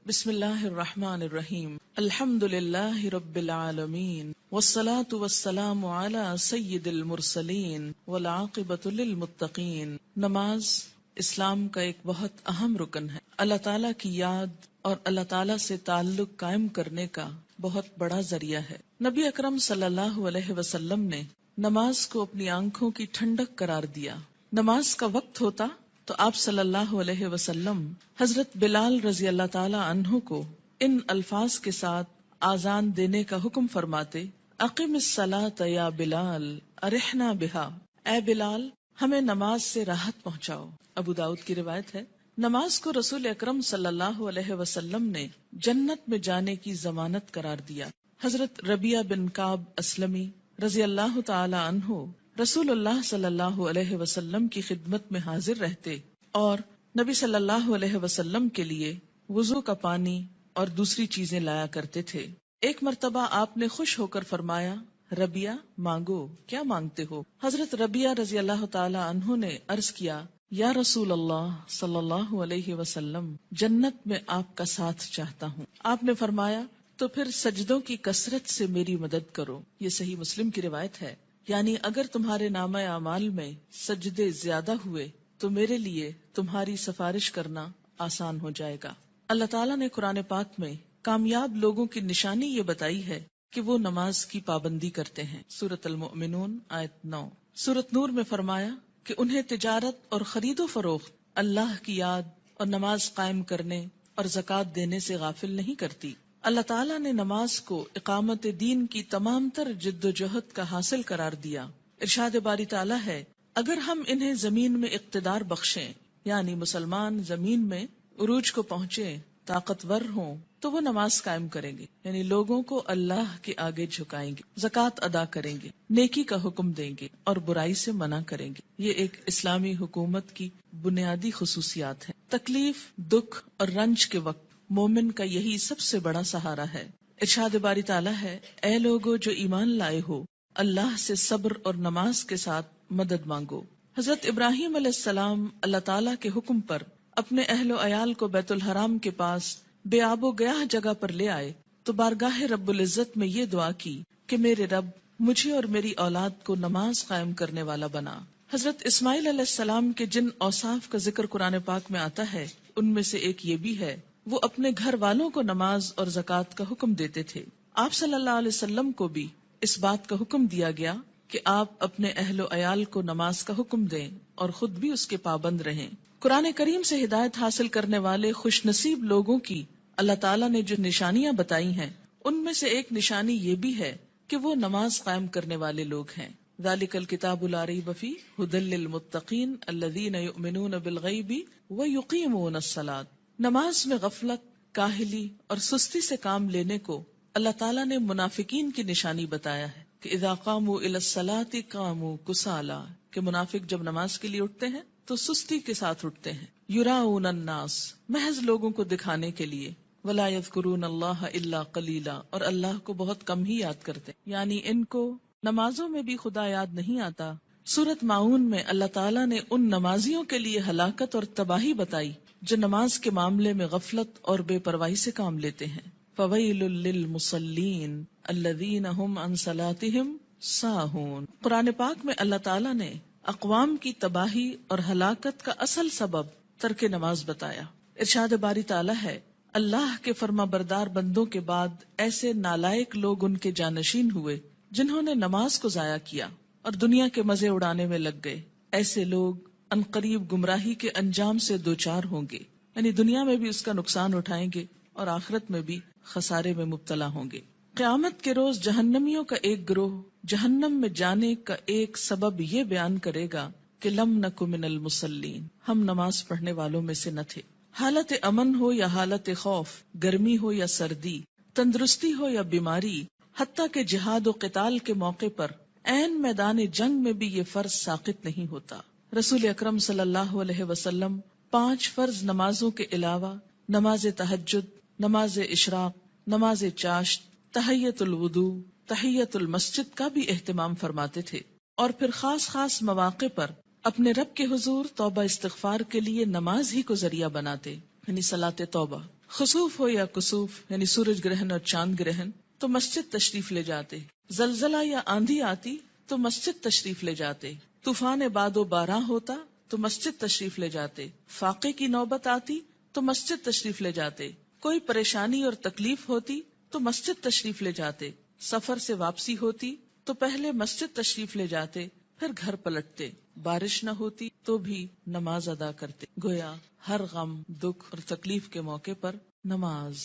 بسم اللہ الرحمن الرحیم الحمد للہ رب العالمین والصلاة والسلام علی سید المرسلین والعاقبۃ للمتقین۔ نماز اسلام کا ایک بہت اہم رکن ہے۔ اللہ تعالیٰ کی یاد اور اللہ تعالیٰ سے تعلق قائم کرنے کا بہت بڑا ذریعہ ہے۔ نبی اکرم صلی اللہ علیہ وسلم نے نماز کو اپنی آنکھوں کی ٹھنڈک قرار دیا۔ نماز کا وقت ہوتا تو آپ صلی اللہ علیہ وسلم حضرت بلال رضی اللہ تعالی عنہ کو ان الفاظ کے ساتھ آذان دینے کا حکم فرماتے: اقم الصلاۃ یا بلال ارحنا بہا، اے بلال ہمیں نماز سے راحت پہنچاؤ۔ ابو داؤد کی روایت ہے۔ نماز کو رسول اکرم صلی اللہ علیہ وسلم نے جنت میں جانے کی ضمانت قرار دیا۔ حضرت ربیعہ بن کعب اسلمی رضی اللہ تعالی عنہ رسول اللہ صلی اللہ علیہ وسلم کی خدمت میں حاضر رہتے اور نبی صلی اللہ علیہ وسلم کے لیے وضو کا پانی اور دوسری چیزیں لایا کرتے تھے۔ ایک مرتبہ آپ نے خوش ہو کر فرمایا: ربیعہ مانگو، کیا مانگتے ہو؟ حضرت ربیعہ رضی اللہ تعالی عنہ نے عرض کیا: یا رسول اللہ صلی اللہ علیہ وسلم، جنت میں آپ کا ساتھ چاہتا ہوں۔ آپ نے فرمایا: تو پھر سجدوں کی کثرت سے میری مدد کرو۔ یہ صحیح مسلم کی روایت ہے۔ یعنی اگر تمہارے نامہ اعمال میں سجدے زیادہ ہوئے تو میرے لیے تمہاری سفارش کرنا آسان ہو جائے گا۔ اللہ تعالیٰ نے قرآن پاک میں کامیاب لوگوں کی نشانی یہ بتائی ہے کہ وہ نماز کی پابندی کرتے ہیں۔ سورۃ المؤمنون آیت 9۔ سورۃ نور میں فرمایا کہ انہیں تجارت اور خرید و فروخت اللہ کی یاد اور نماز قائم کرنے اور زکوٰۃ دینے سے غافل نہیں کرتی۔ اللہ تعالیٰ نے نماز کو اقامت دین کی تمام تر جد و جہد کا حاصل قرار دیا۔ ارشاد باری تعالیٰ ہے: اگر ہم انہیں زمین میں اقتدار بخشیں، یعنی مسلمان زمین میں عروج کو پہنچے، طاقتور ہوں، تو وہ نماز قائم کریں گے، یعنی لوگوں کو اللہ کے آگے جھکائیں گے، زکوٰۃ ادا کریں گے، نیکی کا حکم دیں گے اور برائی سے منع کریں گے۔ یہ ایک اسلامی حکومت کی بنیادی خصوصیات ہیں۔ تکلیف، دکھ اور رنج کے وقت مومن کا یہی سب سے بڑا سہارا ہے۔ ارشاد باری تعالیٰ ہے: اے لوگو جو ایمان لائے ہو، اللہ سے صبر اور نماز کے ساتھ مدد مانگو۔ حضرت ابراہیم علیہ السلام اللہ تعالیٰ کے حکم پر اپنے اہل و عیال کو بیت الحرام کے پاس بے آب و گیاہ جگہ پر لے آئے تو بارگاہ رب العزت میں یہ دعا کی کہ میرے رب مجھے اور میری اولاد کو نماز قائم کرنے والا بنا۔ حضرت اسماعیل علیہ السلام کے جن اوصاف کا ذکر قرآن پاک میں آتا ہے ان میں سے ایک یہ بھی ہے، وہ اپنے گھر والوں کو نماز اور زکوٰۃ کا حکم دیتے تھے۔ آپ صلی اللہ علیہ وسلم کو بھی اس بات کا حکم دیا گیا کہ آپ اپنے اہل و عیال کو نماز کا حکم دیں اور خود بھی اس کے پابند رہیں۔ قرآن کریم سے ہدایت حاصل کرنے والے خوش نصیب لوگوں کی اللہ تعالیٰ نے جو نشانیاں بتائی ہیں ان میں سے ایک نشانی یہ بھی ہے کہ وہ نماز قائم کرنے والے لوگ ہیں۔ ذالک الکتاب لا ریب فیہ ھدی للمتقین الذین یؤمنون بالغیب ویقیمون الصلاۃ۔ نماز میں غفلت، کاہلی اور سستی سے کام لینے کو اللہ تعالیٰ نے منافقین کی نشانی بتایا ہے کہ اذا قاموا الی الصلاۃ قاموا کسالی، کہ منافق جب نماز کے لیے اٹھتے ہیں تو سستی کے ساتھ اٹھتے ہیں۔ یراؤن الناس، محض لوگوں کو دکھانے کے لیے، ولا یذکرون اللہ الا قلیلا، اور اللہ کو بہت کم ہی یاد کرتے، یعنی ان کو نمازوں میں بھی خدا یاد نہیں آتا۔ سورۃ ماعون میں اللہ تعالیٰ نے ان نمازیوں کے لیے ہلاکت اور تباہی بتائی جو نماز کے معاملے میں غفلت اور بے پرواہی سے کام لیتے ہیں۔ فَوَيْلٌ لِّلْمُصَلِّينَ الَّذِينَ هُمْ عَنْ صَلَاتِهِمْ سَاهُونَ۔ قرآن پاک میں اللہ تعالیٰ نے اقوام کی تباہی اور ہلاکت کا اصل سبب ترک نماز بتایا۔ ارشاد باری تعالیٰ ہے: اللہ کے فرما بردار بندوں کے بعد ایسے نالائق لوگ ان کے جانشین ہوئے جنہوں نے نماز کو ضائع کیا اور دنیا کے مزے اڑانے میں لگ گئے۔ ایسے لوگ عنقریب گمراہی کے انجام سے دوچار ہوں گے، یعنی دنیا میں بھی اس کا نقصان اٹھائیں گے اور آخرت میں بھی خسارے میں مبتلا ہوں گے۔ قیامت کے روز جہنمیوں کا ایک گروہ جہنم میں جانے کا ایک سبب یہ بیان کرے گا کہ لم نک من المصلین، ہم نماز پڑھنے والوں میں سے نہ تھے۔ حالت امن ہو یا حالت خوف، گرمی ہو یا سردی، تندرستی ہو یا بیماری، حتیٰ کہ جہاد و قتال کے موقع پر عین میدان جنگ میں بھی یہ فرض ساقط نہیں ہوتا۔ رسول اکرم صلی اللہ علیہ وسلم 5 فرض نمازوں کے علاوہ نماز تہجد، نماز اشراق، نماز چاشت، تحیۃ الوضو، تحیۃ المسجد کا بھی اہتمام فرماتے تھے، اور پھر خاص خاص مواقع پر اپنے رب کے حضور توبہ استغفار کے لیے نماز ہی کو ذریعہ بناتے، یعنی صلاۃ توبہ۔ خسوف ہو یا کسوف یعنی سورج گرہن اور چاند گرہن تو مسجد تشریف لے جاتے، زلزلہ یا آندھی آتی تو مسجد تشریف لے جاتے، طوفان باد و باراں ہوتا تو مسجد تشریف لے جاتے، فاقے کی نوبت آتی تو مسجد تشریف لے جاتے، کوئی پریشانی اور تکلیف ہوتی تو مسجد تشریف لے جاتے، سفر سے واپسی ہوتی تو پہلے مسجد تشریف لے جاتے پھر گھر پلٹتے، بارش نہ ہوتی تو بھی نماز ادا کرتے۔ گویا ہر غم، دکھ اور تکلیف کے موقع پر نماز۔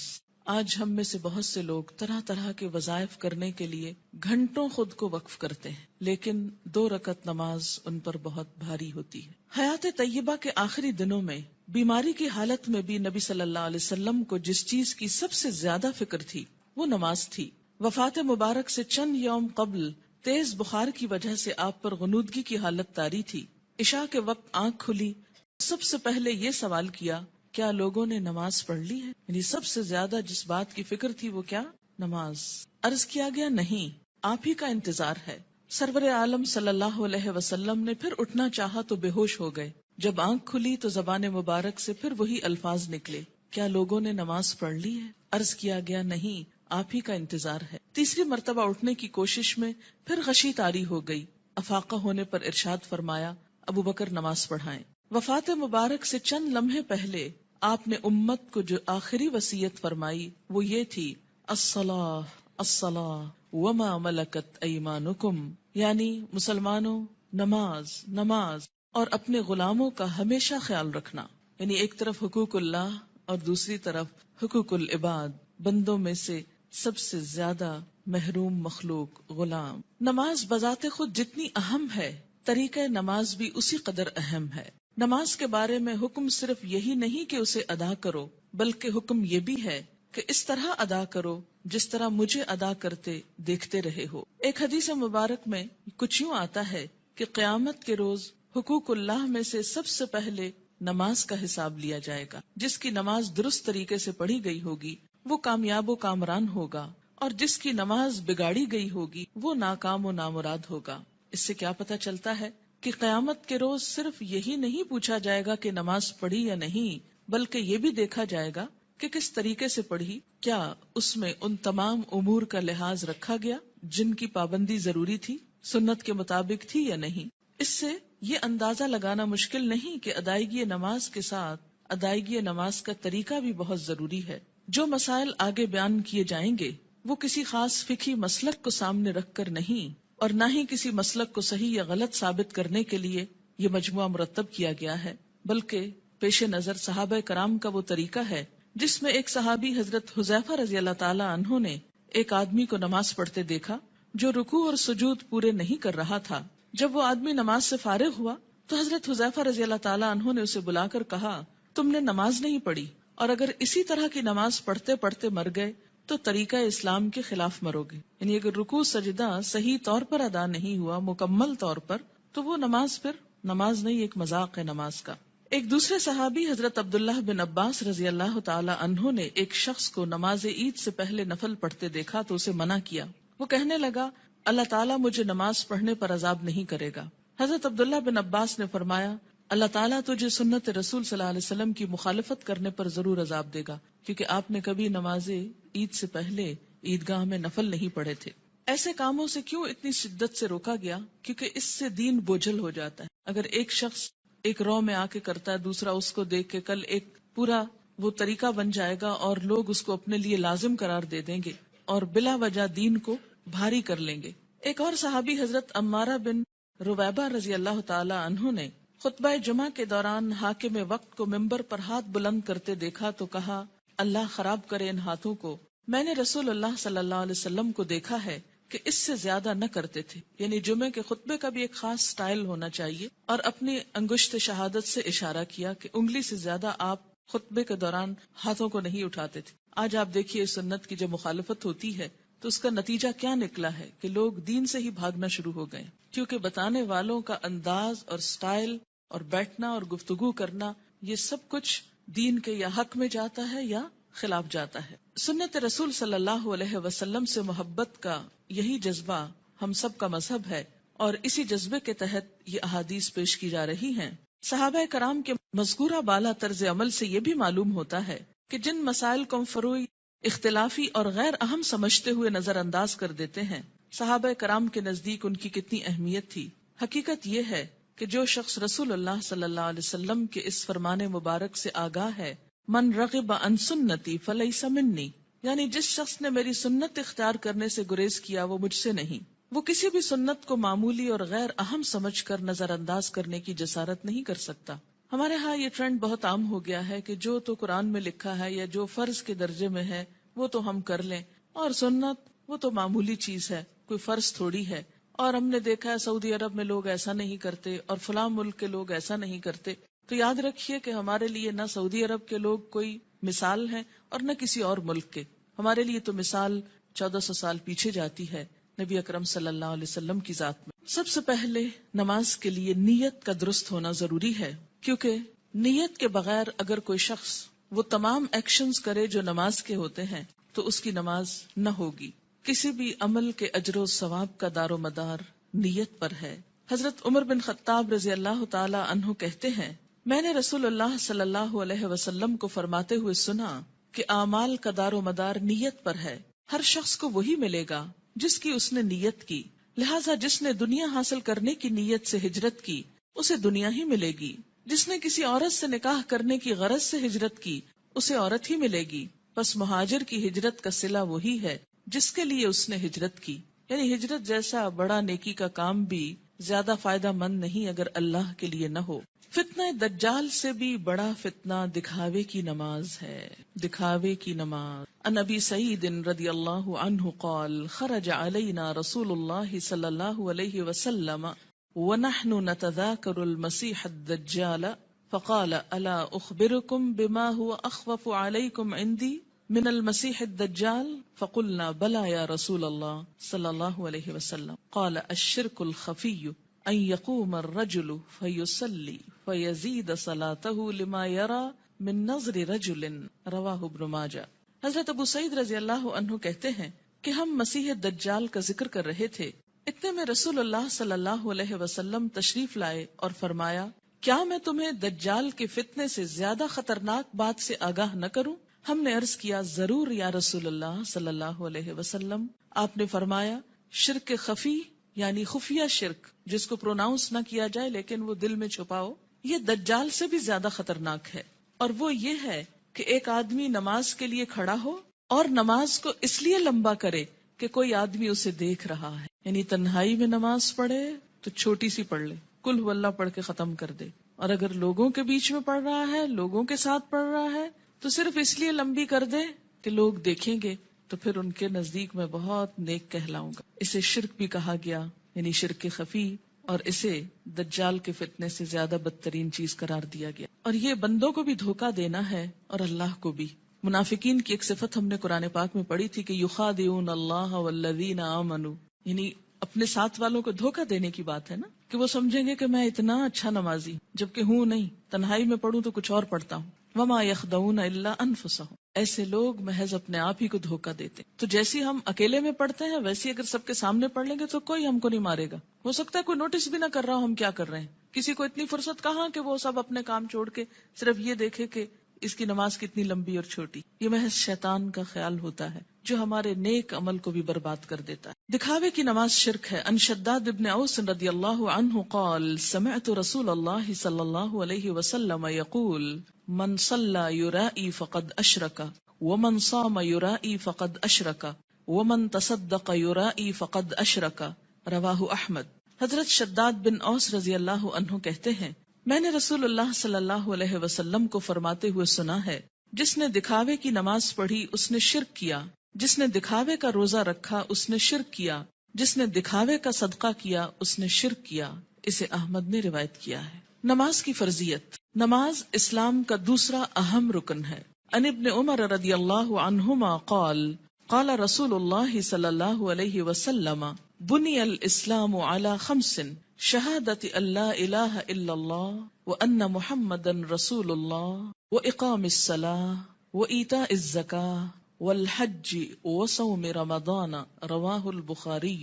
آج ہم میں سے بہت سے لوگ طرح طرح کے وظائف کرنے کے لیے گھنٹوں خود کو وقف کرتے ہیں، لیکن 2 رکعت نماز ان پر بہت بھاری ہوتی ہے۔ حیات طیبہ کے آخری دنوں میں بیماری کی حالت میں بھی نبی صلی اللہ علیہ وسلم کو جس چیز کی سب سے زیادہ فکر تھی وہ نماز تھی۔ وفات مبارک سے چند یوم قبل تیز بخار کی وجہ سے آپ پر غنودگی کی حالت طاری تھی۔ عشاء کے وقت آنکھ کھلی، سب سے پہلے یہ سوال کیا، کیا لوگوں نے نماز پڑھ لی ہے؟ یعنی سب سے زیادہ جس بات کی فکر تھی وہ کیا؟ نماز۔ عرض کیا گیا نہیں، آپ ہی کا انتظار ہے۔ سرور عالم صلی اللہ علیہ وسلم نے پھر اٹھنا چاہا تو بے ہوش ہو گئے۔ جب آنکھ کھلی تو زبان مبارک سے پھر وہی الفاظ نکلے، کیا لوگوں نے نماز پڑھ لی ہے؟ عرض کیا گیا نہیں، آپ ہی کا انتظار ہے۔ تیسری مرتبہ اٹھنے کی کوشش میں پھر غشی طاری ہو گئی۔ افاقہ ہونے پر ارشاد فرمایا، ابو بکر نماز پڑھائیں۔ وفات مبارک سے چند لمحے پہلے آپ نے امت کو جو آخری وصیت فرمائی وہ یہ تھی، الصلاۃ الصلاۃ وما ملکت ایمانکم، یعنی مسلمانوں نماز نماز اور اپنے غلاموں کا ہمیشہ خیال رکھنا۔ یعنی ایک طرف حقوق اللہ اور دوسری طرف حقوق العباد، بندوں میں سے سب سے زیادہ محروم مخلوق غلام۔ نماز بذات خود جتنی اہم ہے، طریقہ نماز بھی اسی قدر اہم ہے۔ نماز کے بارے میں حکم صرف یہی نہیں کہ اسے ادا کرو، بلکہ حکم یہ بھی ہے کہ اس طرح ادا کرو جس طرح مجھے ادا کرتے دیکھتے رہے ہو۔ ایک حدیث مبارک میں کچھ یوں آتا ہے کہ قیامت کے روز حقوق اللہ میں سے سب سے پہلے نماز کا حساب لیا جائے گا۔ جس کی نماز درست طریقے سے پڑھی گئی ہوگی وہ کامیاب و کامران ہوگا، اور جس کی نماز بگاڑی گئی ہوگی وہ ناکام و نامراد ہوگا۔ اس سے کیا پتہ چلتا ہے کہ قیامت کے روز صرف یہی نہیں پوچھا جائے گا کہ نماز پڑھی یا نہیں، بلکہ یہ بھی دیکھا جائے گا کہ کس طریقے سے پڑھی، کیا اس میں ان تمام امور کا لحاظ رکھا گیا جن کی پابندی ضروری تھی، سنت کے مطابق تھی یا نہیں۔ اس سے یہ اندازہ لگانا مشکل نہیں کہ ادائیگی نماز کے ساتھ ادائیگی نماز کا طریقہ بھی بہت ضروری ہے۔ جو مسائل آگے بیان کیے جائیں گے وہ کسی خاص فقہی مسلک کو سامنے رکھ کر نہیں، اور نہ ہی کسی مسلک کو صحیح یا غلط ثابت کرنے کے لیے یہ مجموعہ مرتب کیا گیا ہے، بلکہ پیش نظر صحابہ کرام کا وہ طریقہ ہے جس میں ایک صحابی حضرت حذیفہ رضی اللہ تعالی عنہ نے ایک آدمی کو نماز پڑھتے دیکھا جو رکوع اور سجود پورے نہیں کر رہا تھا۔ جب وہ آدمی نماز سے فارغ ہوا تو حضرت حذیفہ رضی اللہ تعالی عنہ نے اسے بلا کر کہا، تم نے نماز نہیں پڑھی، اور اگر اسی طرح کی نماز پڑھتے پڑھتے مر گئے تو طریقہ اسلام کے خلاف مرو گے۔ یعنی اگر رکوع سجدہ صحیح طور پر ادا نہیں ہوا مکمل طور پر تو وہ نماز پھر نماز نہیں، ایک مذاق ہے نماز کا۔ ایک دوسرے صحابی حضرت عبداللہ بن عباس رضی اللہ تعالی عنہ نے ایک شخص کو نماز عید سے پہلے نفل پڑھتے دیکھا تو اسے منع کیا۔ وہ کہنے لگا، اللہ تعالیٰ مجھے نماز پڑھنے پر عذاب نہیں کرے گا۔ حضرت عبداللہ بن عباس نے فرمایا، اللہ تعالیٰ تجھے سنت رسول صلی اللہ علیہ وسلم کی مخالفت کرنے پر ضرور عذاب دے گا، کیونکہ آپ نے کبھی نماز عید سے پہلے عیدگاہ میں نفل نہیں پڑھے تھے۔ ایسے کاموں سے کیوں اتنی شدت سے روکا گیا؟ کیونکہ اس سے دین بوجھل ہو جاتا ہے۔ اگر ایک شخص ایک رو میں آ کے کرتا ہے، دوسرا اس کو دیکھ کے کل ایک پورا وہ طریقہ بن جائے گا اور لوگ اس کو اپنے لیے لازم قرار دے دیں گے اور بلا وجہ دین کو بھاری کر لیں گے۔ ایک اور صحابی حضرت عمارہ بن رویبہ رضی اللہ تعالی عنہ نے خطبہ جمعہ کے دوران حاکم وقت کو ممبر پر ہاتھ بلند کرتے دیکھا تو کہا، اللہ خراب کرے ان ہاتھوں کو، میں نے رسول اللہ صلی اللہ علیہ وسلم کو دیکھا ہے کہ اس سے زیادہ نہ کرتے تھے۔ یعنی جمعے کے خطبے کا بھی ایک خاص سٹائل ہونا چاہیے، اور اپنی انگشت شہادت سے اشارہ کیا کہ انگلی سے زیادہ آپ خطبے کے دوران ہاتھوں کو نہیں اٹھاتے تھے۔ آج آپ دیکھیے سنت کی جب مخالفت ہوتی ہے تو اس کا نتیجہ کیا نکلا ہے کہ لوگ دین سے ہی بھاگنا شروع ہو گئے، کیونکہ بتانے والوں کا انداز اور سٹائل اور بیٹھنا اور گفتگو کرنا یہ سب کچھ دین کے یا حق میں جاتا ہے یا خلاف جاتا ہے۔ سنت رسول صلی اللہ علیہ وسلم سے محبت کا یہی جذبہ ہم سب کا مذہب ہے، اور اسی جذبے کے تحت یہ احادیث پیش کی جا رہی ہیں۔ صحابہ کرام کے مذکورہ بالا طرز عمل سے یہ بھی معلوم ہوتا ہے کہ جن مسائل کو ہم فروعی، اختلافی اور غیر اہم سمجھتے ہوئے نظر انداز کر دیتے ہیں، صحابہ کرام کے نزدیک ان کی کتنی اہمیت تھی۔ حقیقت یہ ہے کہ جو شخص رسول اللہ صلی اللہ علیہ وسلم کے اس فرمان مبارک سے آگاہ ہے، من رغب عن سنتی فلیس منی، یعنی جس شخص نے میری سنت اختیار کرنے سے گریز کیا وہ مجھ سے نہیں، وہ کسی بھی سنت کو معمولی اور غیر اہم سمجھ کر نظر انداز کرنے کی جسارت نہیں کر سکتا۔ ہمارے ہاں یہ ٹرینڈ بہت عام ہو گیا ہے کہ جو تو قرآن میں لکھا ہے یا جو فرض کے درجے میں ہے وہ تو ہم کر لیں، اور سنت وہ تو معمولی چیز ہے، کوئی فرض تھوڑی ہے۔ اور ہم نے دیکھا ہے سعودی عرب میں لوگ ایسا نہیں کرتے اور فلاں ملک کے لوگ ایسا نہیں کرتے۔ تو یاد رکھیے کہ ہمارے لیے نہ سعودی عرب کے لوگ کوئی مثال ہیں اور نہ کسی اور ملک کے، ہمارے لیے تو مثال 1400 سال پیچھے جاتی ہے نبی اکرم صلی اللہ علیہ وسلم کی ذات میں۔ سب سے پہلے نماز کے لیے نیت کا درست ہونا ضروری ہے، کیونکہ نیت کے بغیر اگر کوئی شخص وہ تمام ایکشنز کرے جو نماز کے ہوتے ہیں تو اس کی نماز نہ ہوگی۔ کسی بھی عمل کے اجر و ثواب کا دار و مدار نیت پر ہے۔ حضرت عمر بن خطاب رضی اللہ تعالی عنہ کہتے ہیں، میں نے رسول اللہ صلی اللہ علیہ وسلم کو فرماتے ہوئے سنا کہ اعمال کا دار و مدار نیت پر ہے، ہر شخص کو وہی ملے گا جس کی اس نے نیت کی، لہٰذا جس نے دنیا حاصل کرنے کی نیت سے ہجرت کی اسے دنیا ہی ملے گی، جس نے کسی عورت سے نکاح کرنے کی غرض سے ہجرت کی اسے عورت ہی ملے گی، بس مہاجر کی ہجرت کا صلہ وہی ہے جس کے لیے اس نے ہجرت کی۔ یعنی ہجرت جیسا بڑا نیکی کا کام بھی زیادہ فائدہ مند نہیں اگر اللہ کے لیے نہ ہو۔ فتنہ دجال سے بھی بڑا فتنہ دکھاوے کی نماز ہے، دکھاوے کی نماز۔ عن ابی سعید رضی اللہ عنہ قال خرج علینا رسول اللہ صلی اللہ علیہ وسلم ونحن نتذاکر المسیح الدجال فقال الا اخبرکم بما هو اخوف علیکم عندی من المسیح الدجال فقلنا بلا یا رسول اللہ صلی اللہ علیہ وسلم قال الشرک الخفی ان يقوم الرجل فيصلي فيزيد صلاته لما يرى من نظر رجل رواہ ابن ماجہ۔ حضرت ابو سعید رضی اللہ عنہ کہتے ہیں کہ ہم مسیح دجال کا ذکر کر رہے تھے، اتنے میں رسول اللہ صلی اللہ علیہ وسلم تشریف لائے اور فرمایا، کیا میں تمہیں دجال کے فتنے سے زیادہ خطرناک بات سے آگاہ نہ کروں؟ ہم نے عرض کیا، ضرور یا رسول اللہ صلی اللہ علیہ وسلم۔ آپ نے فرمایا، شرک خفی یعنی خفیہ شرک جس کو پروناؤنس نہ کیا جائے لیکن وہ دل میں چھپاؤ، یہ دجال سے بھی زیادہ خطرناک ہے، اور وہ یہ ہے کہ ایک آدمی نماز کے لیے کھڑا ہو اور نماز کو اس لیے لمبا کرے کہ کوئی آدمی اسے دیکھ رہا ہے، یعنی تنہائی میں نماز پڑھے تو چھوٹی سی پڑھ لے، قل هو اللہ پڑھ کے ختم کر دے، اور اگر لوگوں کے بیچ میں پڑھ رہا ہے، لوگوں کے ساتھ پڑھ رہا ہے تو صرف اس لیے لمبی کر دے کہ لوگ دیکھیں گے تو پھر ان کے نزدیک میں بہت نیک کہلاؤں گا۔ اسے شرک بھی کہا گیا، یعنی شرک خفی، اور اسے دجال کے فتنے سے زیادہ بدترین چیز قرار دیا گیا، اور یہ بندوں کو بھی دھوکہ دینا ہے اور اللہ کو بھی۔ منافقین کی ایک صفت ہم نے قرآن پاک میں پڑھی تھی کہ یخادعون اللہ والذین آمنوا، یعنی اپنے ساتھ والوں کو دھوکہ دینے کی بات ہے نا، کہ وہ سمجھیں گے کہ میں اتنا اچھا نمازی جبکہ ہوں نہیں، تنہائی میں پڑھوں تو کچھ اور پڑھتا ہوں۔ وما یخدعون الا انفسهم، ایسے لوگ محض اپنے آپ ہی کو دھوکہ دیتے۔ تو جیسی ہم اکیلے میں پڑھتے ہیں ویسی اگر سب کے سامنے پڑھ لیں گے تو کوئی ہم کو نہیں مارے گا، ہو سکتا ہے کوئی نوٹس بھی نہ کر رہا ہو ہم کیا کر رہے ہیں، کسی کو اتنی فرصت کہاں کہ وہ سب اپنے کام چھوڑ کے صرف یہ دیکھے کہ اس کی نماز کتنی لمبی اور چھوٹی۔ یہ محض شیطان کا خیال ہوتا ہے جو ہمارے نیک عمل کو بھی برباد کر دیتا ہے۔ دکھاوے کی نماز شرک ہے۔ ان شداد ابن اوس رضی اللہ عنہ قال سمعت رسول اللہ صلی اللہ علیہ وسلم یقول من صلی یرائی فقد اشرک ومن صام یرائی فقد اشرک ومن تصدق یرائی فقد اشرک، رواہ احمد۔ حضرت شداد بن اوس رضی اللہ عنہ کہتے ہیں، میں نے رسول اللہ صلی اللہ علیہ وسلم کو فرماتے ہوئے سنا ہے، جس نے دکھاوے کی نماز پڑھی اس نے شرک کیا، جس نے دکھاوے کا روزہ رکھا اس نے شرک کیا، جس نے دکھاوے کا صدقہ کیا اس نے شرک کیا۔ اسے احمد نے روایت کیا ہے۔ نماز کی فرضیت۔ نماز اسلام کا دوسرا اہم رکن ہے۔ عن ابن عمر رضی اللہ عنہما قال قال رسول اللہ صلی اللہ علیہ وسلم بنی الاسلام علی خمس شہادت ان لا الہ الا اللہ وان محمدا رسول اللہ واقام الصلاة وایتاء الزکاة والحج وصوم رمضان، رواہ البخاری۔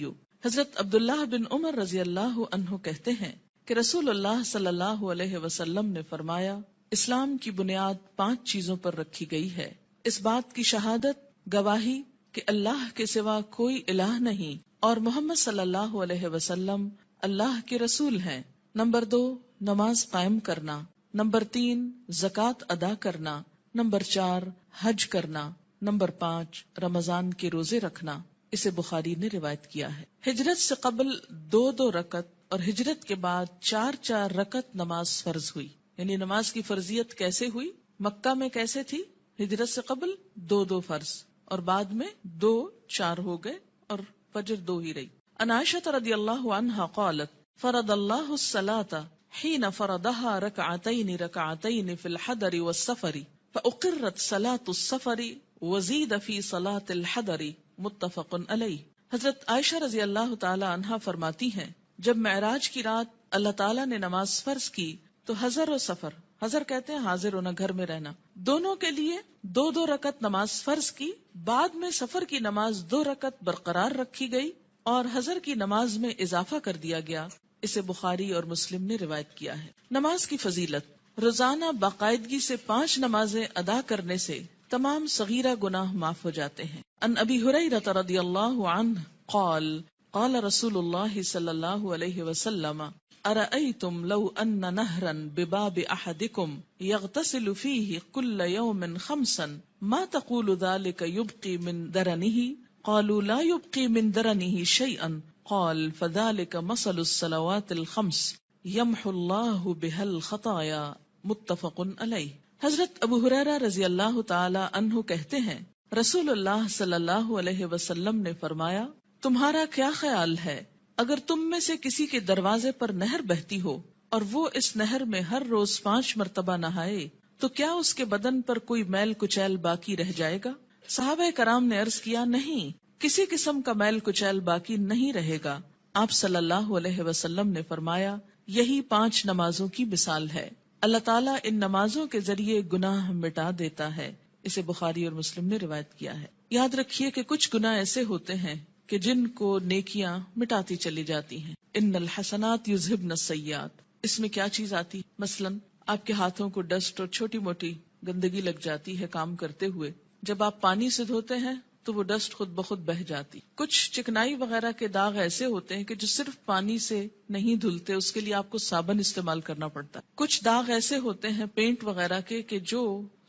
حضرت عبداللہ بن عمر رضی اللہ عنہ کہتے ہیں کہ رسول اللہ صلی اللہ علیہ وسلم نے فرمایا، اسلام کی بنیاد 5 چیزوں پر رکھی گئی ہے۔ اس بات کی شہادت، گواہی کہ اللہ کے سوا کوئی الہ نہیں اور محمد صلی اللہ علیہ وسلم اللہ کے رسول ہیں۔ نمبر 2، نماز قائم کرنا۔ نمبر 3، زکوٰۃ ادا کرنا۔ نمبر 4، حج کرنا۔ نمبر 5، رمضان کے روزے رکھنا۔ اسے بخاری نے روایت کیا ہے۔ ہجرت سے قبل 2 رکعت اور ہجرت کے بعد 4 رکعت نماز فرض ہوئی۔ یعنی نماز کی فرضیت کیسے ہوئی؟ مکہ میں کیسے تھی؟ ہجرت سے قبل 2 فرض اور بعد میں 2 4 ہو گئے اور فجر 2 ہی رہی۔ عن عائشہ رضی اللہ عنہا قالت فرض اللہ الصلاة حين فرضها ركعتين في الحضر والسفر فأقرت صلاة السفر وزید فی صلاة الحضر متفق علیہ۔ حضرت عائشہ رضی اللہ تعالی عنہا فرماتی ہیں، جب معراج کی رات اللہ تعالیٰ نے نماز فرض کی تو حضر و سفر، حضر کہتے ہیں حاضر ہونا، گھر میں رہنا، دونوں کے لیے 2 رکعت نماز فرض کی۔ بعد میں سفر کی نماز 2 رکعت برقرار رکھی گئی اور حضر کی نماز میں اضافہ کر دیا گیا۔ اسے بخاری اور مسلم نے روایت کیا ہے۔ نماز کی فضیلت، روزانہ باقاعدگی سے 5 نمازیں ادا کرنے سے تمام صغیرہ گناہ معاف ہو جاتے ہیں۔ ان ابی ہریرہ رضی اللہ عنہ قال قال رسول اللہ صلی اللہ علیہ وسلم ارأیتم لو ان نہرا بباب احدکم یغتسل فیہ کل یوم 5 ما تقول ذلك یبقی من درنہ قالوا لا یبقی من درنہ شیئا قال فذلك مثل الصلوات الخمس یمحو اللہ بها الخطایا متفق علیہ۔ حضرت ابو ہریرہ رضی اللہ تعالی عنہ کہتے ہیں، رسول اللہ صلی اللہ علیہ وسلم نے فرمایا، تمہارا کیا خیال ہے اگر تم میں سے کسی کے دروازے پر نہر بہتی ہو اور وہ اس نہر میں ہر روز 5 مرتبہ نہائے تو کیا اس کے بدن پر کوئی میل کچیل باقی رہ جائے گا؟ صحابہ کرام نے عرض کیا، نہیں، کسی قسم کا میل کچیل باقی نہیں رہے گا۔ آپ صلی اللہ علیہ وسلم نے فرمایا، یہی 5 نمازوں کی مثال ہے، اللہ تعالیٰ ان نمازوں کے ذریعے گناہ مٹا دیتا ہے۔ اسے بخاری اور مسلم نے روایت کیا ہے۔ یاد رکھیے کہ کچھ گناہ ایسے ہوتے ہیں کہ جن کو نیکیاں مٹاتی چلی جاتی ہیں۔ ان الحسنات یذہبن السیئات، اس میں کیا چیز آتی؟ مثلا آپ کے ہاتھوں کو ڈسٹ اور چھوٹی موٹی گندگی لگ جاتی ہے کام کرتے ہوئے، جب آپ پانی سے دھوتے ہیں تو وہ ڈسٹ خود بخود بہہ جاتی۔ کچھ چکنائی وغیرہ کے داغ ایسے ہوتے ہیں کہ جو صرف پانی سے نہیں دھلتے، اس کے لیے آپ کو صابن استعمال کرنا پڑتا ہے۔ کچھ داغ ایسے ہوتے ہیں پینٹ وغیرہ کے کہ جو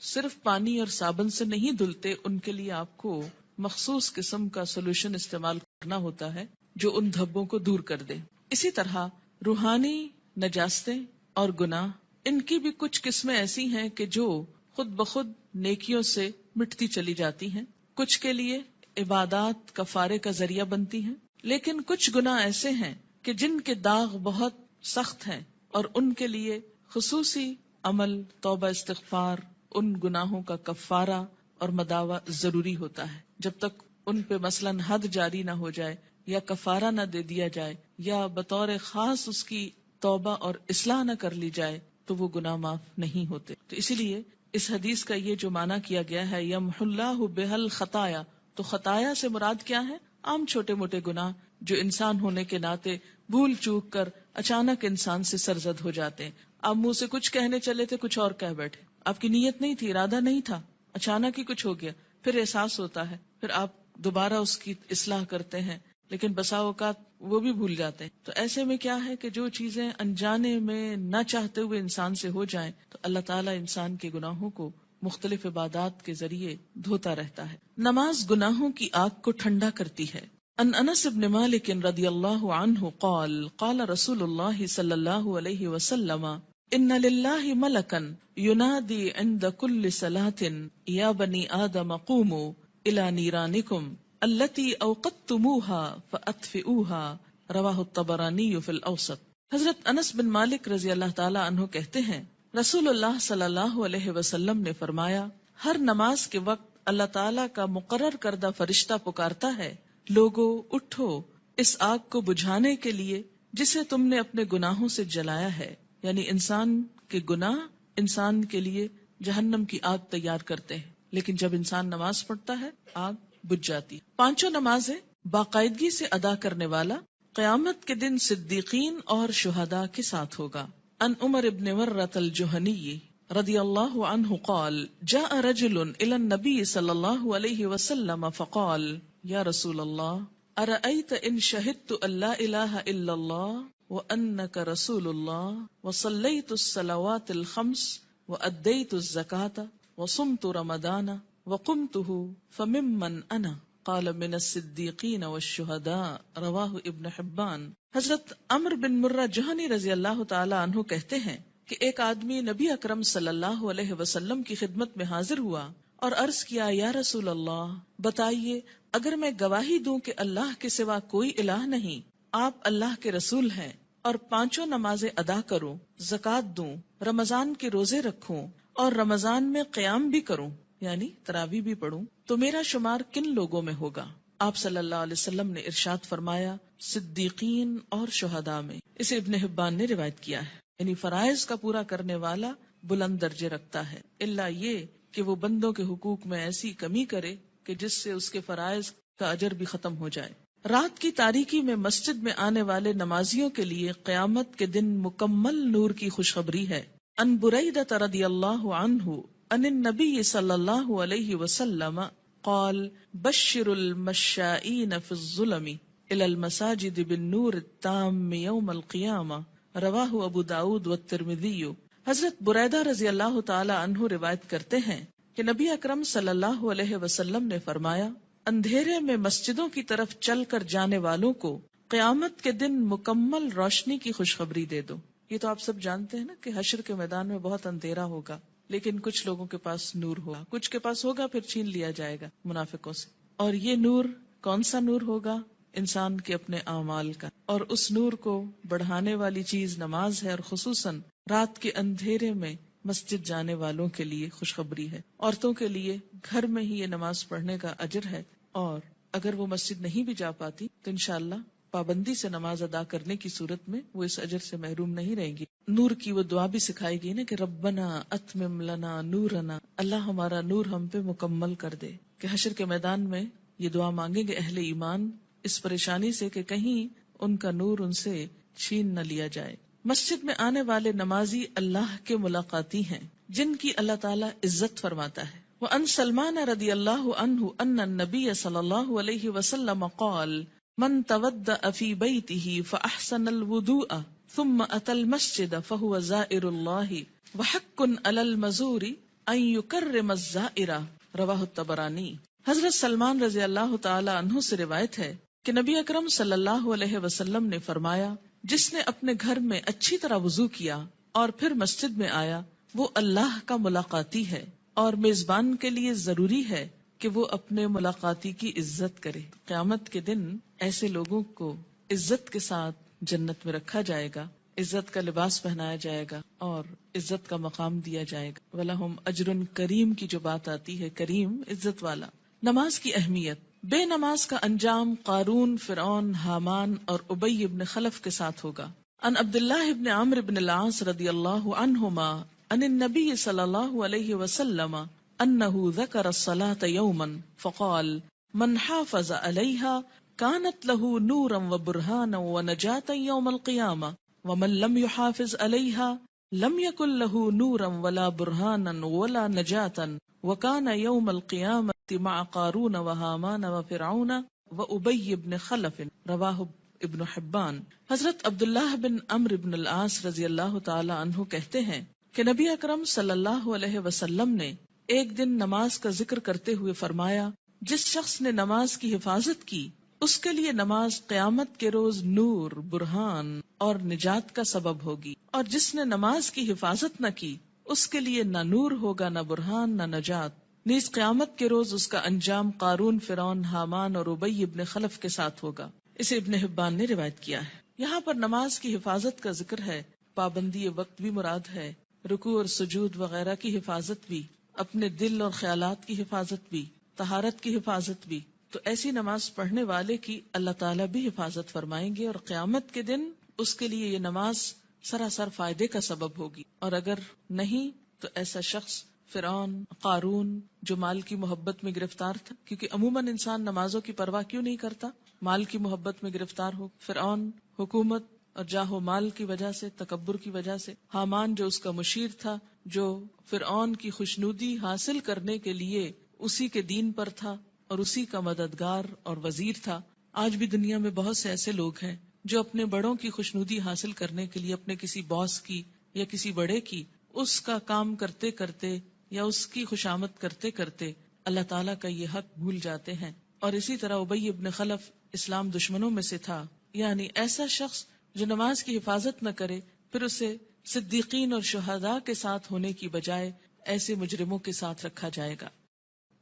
صرف پانی اور صابن سے نہیں دھلتے، ان کے لیے آپ کو مخصوص قسم کا سولوشن استعمال کرنا ہوتا ہے جو ان دھبوں کو دور کر دے۔ اسی طرح روحانی نجاستیں اور گناہ، ان کی بھی کچھ قسمیں ایسی ہیں کہ جو خود بخود نیکیوں سے مٹتی چلی جاتی ہیں، کچھ کے لیے عبادات کفارے کا ذریعہ بنتی ہیں، لیکن کچھ گناہ ایسے ہیں کہ جن کے داغ بہت سخت ہیں اور ان کے لیے خصوصی عمل، توبہ، استغفار، ان گناہوں کا کفارہ اور مداوع ضروری ہوتا ہے۔ جب تک ان پہ مثلاً حد جاری نہ ہو جائے یا کفارہ نہ دے دیا جائے یا بطور خاص اس کی توبہ اور اصلاح نہ کر لی جائے تو وہ گناہ معاف نہیں ہوتے۔ تو اسی لیے اس حدیث کا یہ جو معنی کیا گیا ہے یمحو اللہ بها الخطایا، تو خطایا سے مراد کیا ہے؟ عام چھوٹے موٹے گناہ جو انسان ہونے کے ناطے بھول چوک کر اچانک انسان سے سرزد ہو جاتے ہیں۔ آپ منہ سے کچھ کہنے چلے تھے، کچھ اور کہہ بیٹھے، آپ کی نیت نہیں تھی، ارادہ نہیں تھا، اچانک ہی کچھ ہو گیا، پھر احساس ہوتا ہے، پھر آپ دوبارہ اس کی اصلاح کرتے ہیں، لیکن بسا اوقات وہ بھی بھول جاتے ہیں۔ تو ایسے میں کیا ہے کہ جو چیزیں انجانے میں نہ چاہتے ہوئے انسان سے ہو جائیں تو اللہ تعالیٰ انسان کے گناہوں کو مختلف عبادات کے ذریعے دھوتا رہتا ہے۔ نماز گناہوں کی آگ کو ٹھنڈا کرتی ہے۔ ان انس بن مالک رضی اللہ عنہ قال قال رسول اللہ صلی اللہ علیہ وسلم ان للہ ملکا ینادی عند کل صلاة یا بنی آدم قوموا الى نیرانکم التی اوقدتموها فاطفئوها رواہ الطبرانی فی الاوسط۔ حضرت انس بن مالک رضی اللہ تعالی عنہ کہتے ہیں، رسول اللہ صلی اللہ علیہ وسلم نے فرمایا، ہر نماز کے وقت اللہ تعالیٰ کا مقرر کردہ فرشتہ پکارتا ہے، لوگو اٹھو اس آگ کو بجھانے کے لیے جسے تم نے اپنے گناہوں سے جلایا ہے۔ یعنی انسان کے گناہ انسان کے لیے جہنم کی آگ تیار کرتے ہیں، لیکن جب انسان نماز پڑھتا ہے آگ بجھ جاتی۔ 5 نمازیں باقاعدگی سے ادا کرنے والا قیامت کے دن صدیقین اور شہداء کے ساتھ ہوگا۔ ان عمر ابن مرۃ الجہنی رضی اللہ عنہ قال جاء رجل الى النبي صلی اللہ علیہ وسلم فقال یا رسول اللہ ارأيت ان شهدت ان لا الہ الا اللہ وانک رسول اللہ وصلیت الصلوات الخمس وادیت الزکاة وصمت رمضان وقمته فممن انا قال من الصدیقین والشہداء رواہ ابن حبان۔ حضرت عمرو بن مرہ جہنی رضی اللہ تعالی عنہ کہتے ہیں کہ ایک آدمی نبی اکرم صلی اللہ علیہ وسلم کی خدمت میں حاضر ہوا اور عرض کیا یا رسول اللہ بتائیے اگر میں گواہی دوں کہ اللہ کے سوا کوئی الہ نہیں، آپ اللہ کے رسول ہیں، اور 5 نمازیں ادا کروں، زکوٰۃ دوں، رمضان کے روزے رکھوں اور رمضان میں قیام بھی کروں یعنی تراویح بھی پڑھوں، تو میرا شمار کن لوگوں میں ہوگا؟ آپ صلی اللہ علیہ وسلم نے ارشاد فرمایا صدیقین اور شہداء میں۔ اسے ابن حبان نے روایت کیا ہے۔ یعنی فرائض کا پورا کرنے والا بلند درجے رکھتا ہے، الا یہ کہ وہ بندوں کے حقوق میں ایسی کمی کرے کہ جس سے اس کے فرائض کا اجر بھی ختم ہو جائے۔ رات کی تاریکی میں مسجد میں آنے والے نمازیوں کے لیے قیامت کے دن مکمل نور کی خوشخبری ہے۔ ان بریدہ رضی اللہ عنہ ان النبی صلی اللہ علیہ وسلم قال بشر المشائین فی الظلم الى المساجد بالنور التام یوم القیامہ رواہ ابو داود والترمذی۔ حضرت بریدہ رضی اللہ تعالی عنہ روایت کرتے ہیں کہ نبی اکرم صلی اللہ علیہ وسلم نے فرمایا اندھیرے میں مسجدوں کی طرف چل کر جانے والوں کو قیامت کے دن مکمل روشنی کی خوشخبری دے دو۔ یہ تو آپ سب جانتے ہیں نا کہ حشر کے میدان میں بہت اندھیرا ہوگا، لیکن کچھ لوگوں کے پاس نور ہوگا، کچھ کے پاس ہوگا پھر چھین لیا جائے گا منافقوں سے۔ اور یہ نور کون سا نور ہوگا؟ انسان کے اپنے اعمال کا، اور اس نور کو بڑھانے والی چیز نماز ہے، اور خصوصاً رات کے اندھیرے میں مسجد جانے والوں کے لیے خوشخبری ہے۔ عورتوں کے لیے گھر میں ہی یہ نماز پڑھنے کا اجر ہے، اور اگر وہ مسجد نہیں بھی جا پاتی تو انشاءاللہ پابندی سے نماز ادا کرنے کی صورت میں وہ اس اجر سے محروم نہیں رہیں گی۔ نور کی وہ دعا بھی سکھائی گئی نا کہ ربنا اتمم لنا نورنا، اللہ ہمارا نور ہم پہ مکمل کر دے، کہ حشر کے میدان میں یہ دعا مانگیں گے اہل ایمان اس پریشانی سے کہ کہیں ان کا نور ان سے چھین نہ لیا جائے۔ مسجد میں آنے والے نمازی اللہ کے ملاقاتی ہیں جن کی اللہ تعالیٰ عزت فرماتا ہے۔ وَأَن سلمان رضی اللہ عنہ ان النبی صلی اللہ علیہ وسلم قال من تودأ فی بیتہ فاحسن الوضوء ثم اتى المسجد فهو زائر اللہ وحق علی المزور ان یکرم الزائر رواہ الطبرانی۔ حضرت سلمان رضی اللہ تعالی عنہ سے روایت ہے کہ نبی اکرم صلی اللہ علیہ وسلم نے فرمایا جس نے اپنے گھر میں اچھی طرح وضو کیا اور پھر مسجد میں آیا وہ اللہ کا ملاقاتی ہے، اور میزبان کے لیے ضروری ہے کہ وہ اپنے ملاقاتی کی عزت کرے۔ قیامت کے دن ایسے لوگوں کو عزت کے ساتھ جنت میں رکھا جائے گا، عزت کا لباس پہنایا جائے گا اور عزت کا مقام دیا جائے گا۔ وَلَهُمْ أَجْرٌ کریم کی جو بات آتی ہے، کریم عزت والا۔ نماز کی اہمیت۔ بے نماز کا انجام قارون، فرعون، حامان اور ابی ابن خلف کے ساتھ ہوگا۔ ان عبداللہ ابن عمرو بن العاص رضی اللہ عنہما ان النبی صلی اللہ علیہ وسلم انه ذکر الصلاة یوما فقال من حافظ علیہا كانت له نورا وبرهانا ونجاة يوم القيامة ومن لم يحافظ عليها لم يكن له نورا ولا برهانا ولا نجاة وكان يوم القيامة مع قارون وهامان وفرعون وأبي بن خلف رواه ابن حبان۔ حضرت عبداللہ بن عمرو بن العاص رضی اللہ تعالی عنہ کہتے ہیں کہ نبی اکرم صلی اللہ علیہ وسلم نے ایک دن نماز کا ذکر کرتے ہوئے فرمایا جس شخص نے نماز کی حفاظت کی اس کے لیے نماز قیامت کے روز نور، برہان اور نجات کا سبب ہوگی، اور جس نے نماز کی حفاظت نہ کی اس کے لیے نہ نور ہوگا، نہ برہان، نہ نجات۔ نیز قیامت کے روز اس کا انجام قارون، فرعون، حامان اور ابی ابن خلف کے ساتھ ہوگا۔ اسے ابن حبان نے روایت کیا ہے۔ یہاں پر نماز کی حفاظت کا ذکر ہے، پابندی وقت بھی مراد ہے، رکوع اور سجود وغیرہ کی حفاظت بھی، اپنے دل اور خیالات کی حفاظت بھی، طہارت کی حفاظت بھی۔ تو ایسی نماز پڑھنے والے کی اللہ تعالیٰ بھی حفاظت فرمائیں گے، اور قیامت کے دن اس کے لیے یہ نماز سراسر فائدے کا سبب ہوگی۔ اور اگر نہیں تو ایسا شخص فرعون، قارون جو مال کی محبت میں گرفتار تھا، کیونکہ عموماً انسان نمازوں کی پرواہ کیوں نہیں کرتا؟ مال کی محبت میں گرفتار ہو۔ فرعون حکومت اور جاہ و مال کی وجہ سے، تکبر کی وجہ سے، حامان جو اس کا مشیر تھا، جو فرعون کی خوشنودی حاصل کرنے کے لیے اسی کے دین پر تھا اور اسی کا مددگار اور وزیر تھا. آج بھی دنیا میں بہت سے ایسے لوگ ہیں جو اپنے بڑوں کی خوشنودی حاصل کرنے کے لیے اپنے کسی باس کی یا کسی بڑے کی اس کا کام کرتے کرتے یا اس کی خوشامد کرتے کرتے اللہ تعالیٰ کا یہ حق بھول جاتے ہیں. اور اسی طرح ابی ابن خلف اسلام دشمنوں میں سے تھا، یعنی ایسا شخص جو نماز کی حفاظت نہ کرے پھر اسے صدیقین اور شہداء کے ساتھ ہونے کی بجائے ایسے مجرموں کے ساتھ رکھا جائے گا.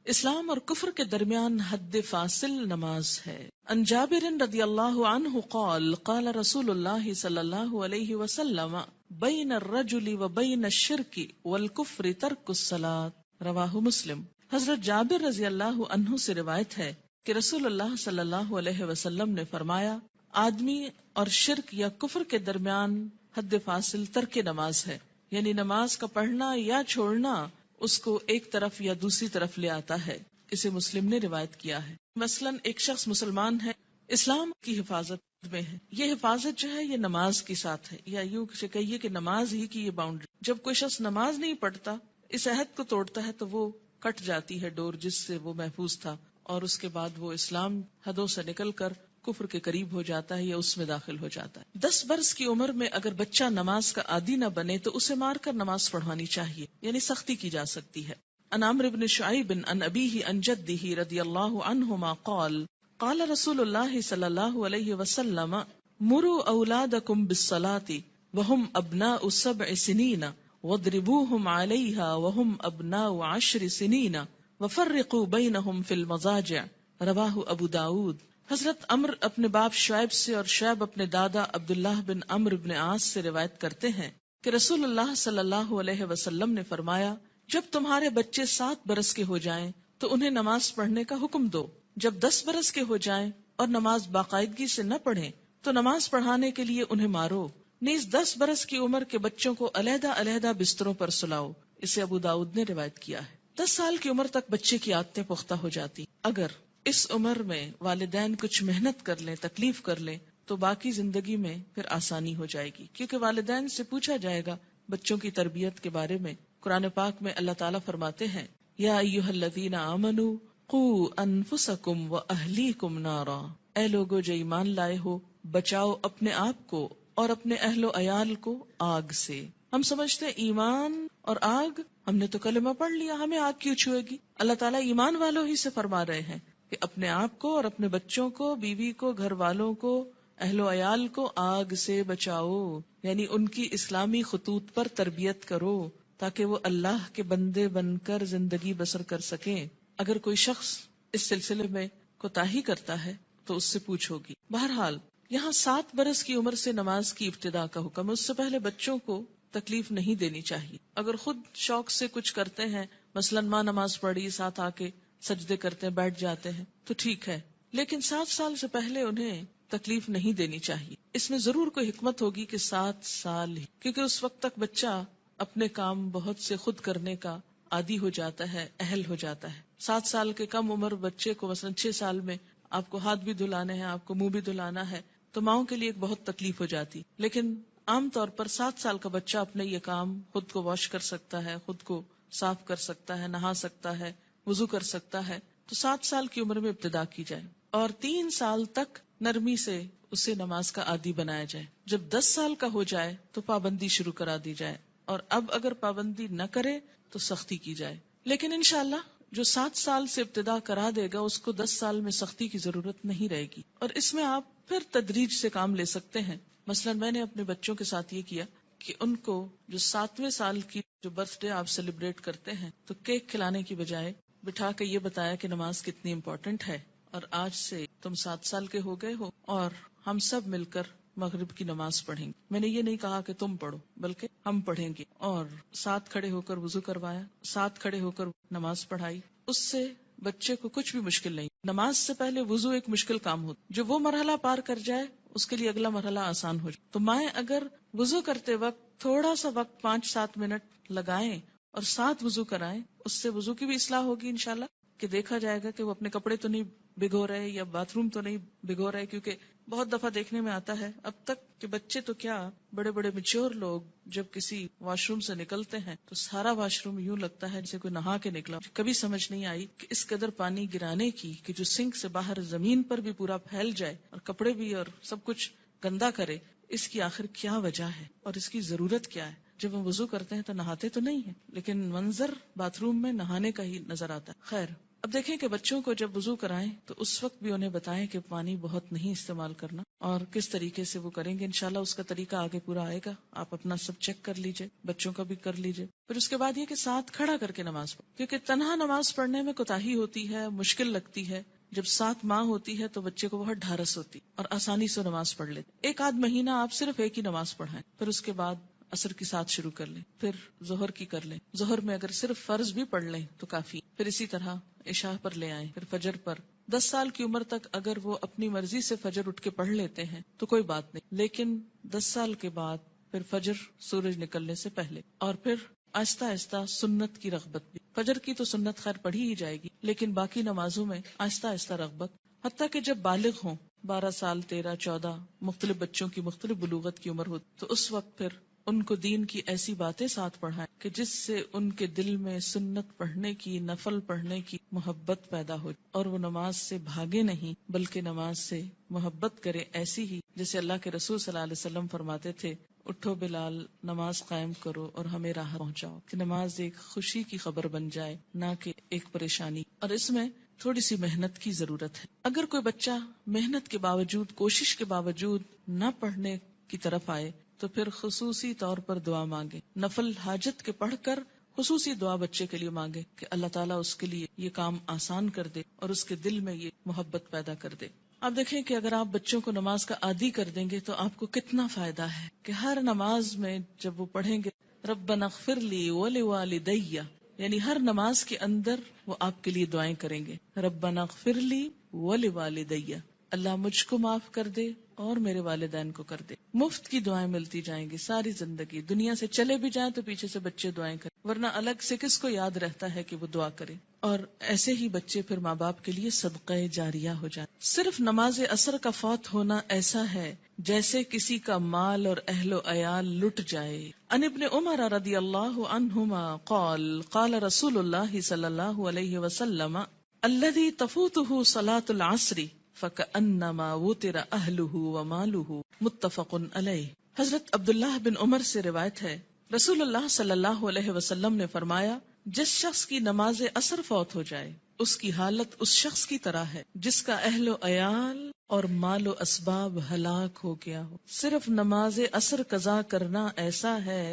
اسلام اور کفر کے درمیان حد فاصل نماز ہے. عن جابر رضی اللہ عنہ قال قال رسول اللہ صلی اللہ علیہ وسلم بین الرجل و بین الشرک والکفر ترک الصلاۃ، رواہ مسلم. حضرت جابر رضی اللہ عنہ سے روایت ہے کہ رسول اللہ صلی اللہ علیہ وسلم نے فرمایا، آدمی اور شرک یا کفر کے درمیان حد فاصل ترک نماز ہے، یعنی نماز کا پڑھنا یا چھوڑنا اس کو ایک طرف یا دوسری طرف لے آتا ہے. اسے مسلم نے روایت کیا ہے. مثلاً ایک شخص مسلمان ہے، اسلام کی حفاظت میں ہے، یہ حفاظت جو ہے یہ نماز کے ساتھ ہے، یا یوں کہیے کہ نماز ہی کی یہ باؤنڈری. جب کوئی شخص نماز نہیں پڑھتا، اس عہد کو توڑتا ہے تو وہ کٹ جاتی ہے ڈور جس سے وہ محفوظ تھا، اور اس کے بعد وہ اسلام حدوں سے نکل کر کفر کے قریب ہو جاتا ہے یا اس میں داخل ہو جاتا ہے. 10 برس کی عمر میں اگر بچہ نماز کا عادی نہ بنے تو اسے مار کر نماز پڑھوانی چاہیے، یعنی سختی کی جا سکتی ہے. عن عمرو بن شعیب عن ابیہ عن جدہ رضی اللہ عنہما قال قال رسول اللہ صلی اللہ علیہ وسلم مروا اولادکم بالصلاۃ وهم ابناء 7 سنین واضربوهم علیہا وهم ابناء 10 سنین وفرقوا بینہم فی المضاجع، رواہ ابو داود. حضرت عمر اپنے باپ شعیب سے اور شعیب اپنے دادا عبداللہ بن عمرو بن عاص سے روایت کرتے ہیں کہ رسول اللہ صلی اللہ علیہ وسلم نے فرمایا، جب تمہارے بچے 7 برس کے ہو جائیں تو انہیں نماز پڑھنے کا حکم دو، جب 10 برس کے ہو جائیں اور نماز باقاعدگی سے نہ پڑھیں تو نماز پڑھانے کے لیے انہیں مارو. نیز 10 برس کی عمر کے بچوں کو علیحدہ علیحدہ بستروں پر سلاؤ. اسے ابو داؤد نے روایت کیا ہے. 10 سال کی عمر تک بچے کی عادتیں پختہ ہو جاتی. اگر اس عمر میں والدین کچھ محنت کر لیں، تکلیف کر لیں تو باقی زندگی میں پھر آسانی ہو جائے گی، کیونکہ والدین سے پوچھا جائے گا بچوں کی تربیت کے بارے میں. قرآن پاک میں اللہ تعالیٰ فرماتے ہیں، یا ایھا الذین آمنوا قوا انفسکم واہلیکم نارا، اے لوگو جو ایمان لائے ہو بچاؤ اپنے آپ کو اور اپنے اہل و عیال کو آگ سے. ہم سمجھتے ہیں ایمان اور آگ، ہم نے تو کلمہ پڑھ لیا، ہمیں آگ کیوں چھوئے گی؟ اللہ تعالیٰ ایمان والوں ہی سے فرما رہے ہیں کہ اپنے آپ کو اور اپنے بچوں کو، بیوی کو، گھر والوں کو، اہل و عیال کو آگ سے بچاؤ، یعنی ان کی اسلامی خطوط پر تربیت کرو تاکہ وہ اللہ کے بندے بن کر زندگی بسر کر سکیں. اگر کوئی شخص اس سلسلے میں کوتاہی کرتا ہے تو اس سے پوچھو گی. بہرحال یہاں 7 برس کی عمر سے نماز کی ابتدا کا حکم ہے. اس سے پہلے بچوں کو تکلیف نہیں دینی چاہیے. اگر خود شوق سے کچھ کرتے ہیں، مثلا ماں نماز پڑھی، ساتھ آ کے سجدے کرتے ہیں، بیٹھ جاتے ہیں تو ٹھیک ہے، لیکن 7 سال سے پہلے انہیں تکلیف نہیں دینی چاہیے. اس میں ضرور کوئی حکمت ہوگی کہ 7 سال ہی، کیونکہ اس وقت تک بچہ اپنے کام بہت سے خود کرنے کا عادی ہو جاتا ہے، اہل ہو جاتا ہے. 7 سال کے کم عمر بچے کو مثلا 6 سال میں آپ کو ہاتھ بھی دھلانے ہیں، آپ کو منہ بھی دھلانا ہے، تو ماؤں کے لیے ایک بہت تکلیف ہو جاتی. لیکن عام طور پر 7 سال کا بچہ اپنے یہ کام خود کو واش کر سکتا ہے، خود کو صاف کر سکتا ہے، نہا سکتا ہے، وضو کر سکتا ہے. تو 7 سال کی عمر میں ابتدا کی جائے اور 3 سال تک نرمی سے اسے نماز کا عادی بنایا جائے. جب 10 سال کا ہو جائے تو پابندی شروع کرا دی جائے، اور اب اگر پابندی نہ کرے تو سختی کی جائے. لیکن انشاءاللہ جو 7 سال سے ابتدا کرا دے گا اس کو 10 سال میں سختی کی ضرورت نہیں رہے گی، اور اس میں آپ پھر تدریج سے کام لے سکتے ہیں. مثلا میں نے اپنے بچوں کے ساتھ یہ کیا کہ ان کو جو 7ویں سال کی جو برتھ ڈے آپ سیلیبریٹ کرتے ہیں تو کیک کھلانے کی بجائے بٹھا کے یہ بتایا کہ نماز کتنی امپورٹنٹ ہے، اور آج سے تم 7 سال کے ہو گئے ہو اور ہم سب مل کر مغرب کی نماز پڑھیں گے. میں نے یہ نہیں کہا کہ تم پڑھو بلکہ ہم پڑھیں گے، اور ساتھ کھڑے ہو کر وضو کروایا، ساتھ کھڑے ہو کر نماز پڑھائی. اس سے بچے کو کچھ بھی مشکل نہیں. نماز سے پہلے وضو ایک مشکل کام ہوتا، جو وہ مرحلہ پار کر جائے اس کے لیے اگلا مرحلہ آسان ہو جائے. تو مائیں اگر وضو کرتے وقت تھوڑا سا وقت 5-7 منٹ لگائیں اور ساتھ وضو کرائیں، اس سے وضو کی بھی اصلاح ہوگی انشاءاللہ، کہ دیکھا جائے گا کہ وہ اپنے کپڑے تو نہیں بھگو رہے یا باتھ روم تو نہیں بھگو رہے، کیونکہ بہت دفعہ دیکھنے میں آتا ہے اب تک کہ بچے تو کیا، بڑے بڑے میچور لوگ جب کسی واش روم سے نکلتے ہیں تو سارا واش روم یوں لگتا ہے جیسے کوئی نہا کے نکلا. کبھی سمجھ نہیں آئی کہ اس قدر پانی گرانے کی کہ جو سنک سے باہر زمین پر بھی پورا پھیل جائے اور کپڑے بھی اور سب کچھ گندا کرے، اس کی آخر کیا وجہ ہے اور اس کی ضرورت کیا ہے. جب ہم وضو کرتے ہیں تو نہاتے تو نہیں ہیں، لیکن منظر باتھ روم میں نہانے کا ہی نظر آتا ہے. خیر، اب دیکھیں کہ بچوں کو جب وضو کرائیں تو اس وقت بھی انہیں بتائیں کہ پانی بہت نہیں استعمال کرنا اور کس طریقے سے وہ کریں گے. انشاءاللہ اس کا طریقہ آگے پورا آئے گا، آپ اپنا سب چیک کر لیجئے، بچوں کا بھی کر لیجئے. پھر اس کے بعد یہ کہ ساتھ کھڑا کر کے نماز پڑھ، کیونکہ تنہا نماز پڑھنے میں کوتاہی ہوتی ہے، مشکل لگتی ہے. جب ساتھ ماں ہوتی ہے تو بچے کو بہت ڈھارس ہوتی اور آسانی سے نماز پڑھ لیتے. ایک آدھ مہینہ آپ صرف ایک ہی نماز پڑھائیں، پھر اس کے بعد عصر کی ساتھ شروع کر لیں، پھر ظہر کی کر لیں. ظہر میں اگر صرف فرض بھی پڑھ لیں تو کافی، پھر اسی طرح عشاء پر لے آئیں، پھر فجر پر. 10 سال کی عمر تک اگر وہ اپنی مرضی سے فجر اٹھ کے پڑھ لیتے ہیں تو کوئی بات نہیں، لیکن 10 سال کے بعد پھر فجر سورج نکلنے سے پہلے، اور پھر آہستہ آہستہ سنت کی رغبت بھی. فجر کی تو سنت خیر پڑھی ہی جائے گی، لیکن باقی نمازوں میں آہستہ آہستہ رغبت، حتیٰ کہ جب بالغ ہوں 12 سال 13 14 مختلف بچوں کی مختلف بلوغت کی عمر ہوتی تو اس وقت پھر ان کو دین کی ایسی باتیں ساتھ پڑھائیں کہ جس سے ان کے دل میں سنت پڑھنے کی، نفل پڑھنے کی محبت پیدا ہو اور وہ نماز سے بھاگے نہیں بلکہ نماز سے محبت کرے، ایسی ہی جیسے اللہ کے رسول صلی اللہ علیہ وسلم فرماتے تھے، اٹھو بلال نماز قائم کرو اور ہمیں راہ پہنچاؤ، کہ نماز ایک خوشی کی خبر بن جائے نہ کہ ایک پریشانی. اور اس میں تھوڑی سی محنت کی ضرورت ہے. اگر کوئی بچہ محنت کے باوجود، کوشش کے باوجود نہ پڑھنے کی طرف آئے تو پھر خصوصی طور پر دعا مانگے، نفل حاجت کے پڑھ کر خصوصی دعا بچے کے لیے مانگے کہ اللہ تعالیٰ اس کے لیے یہ کام آسان کر دے اور اس کے دل میں یہ محبت پیدا کر دے. آپ دیکھیں کہ اگر آپ بچوں کو نماز کا عادی کر دیں گے تو آپ کو کتنا فائدہ ہے کہ ہر نماز میں جب وہ پڑھیں گے ربنا اغفر لی ولوالدی، یعنی ہر نماز کے اندر وہ آپ کے لیے دعائیں کریں گے، ربنا اغفر لی ولوالدی، اللہ مجھ کو معاف کر دے اور میرے والدین کو کر دے. مفت کی دعائیں ملتی جائیں گی ساری زندگی. دنیا سے چلے بھی جائیں تو پیچھے سے بچے دعائیں کریں، ورنہ الگ سے کس کو یاد رہتا ہے کہ وہ دعا کرے. اور ایسے ہی بچے پھر ماں باپ کے لیے صدقہ جاریہ ہو جائے. صرف نماز عصر کا فوت ہونا ایسا ہے جیسے کسی کا مال اور اہل و عیال لٹ جائے. عن ابن عمر رضی اللہ عنہما قال قال رسول اللہ صلی اللہ علیہ وسلم الذي تفوته صلاة العصر فَكَأَنَّمَا وُتِرَ أَهْلُهُ وَمَالُهُ متفق علیہ. حضرت عبداللہ بن عمر سے روایت ہے، رسول اللہ صلی اللہ علیہ وسلم نے فرمایا، جس شخص کی نماز عصر فوت ہو جائے اس کی حالت اس شخص کی طرح ہے جس کا اہل و عیال اور مال و اسباب ہلاک ہو گیا ہو. صرف نماز عصر قضا کرنا ایسا ہے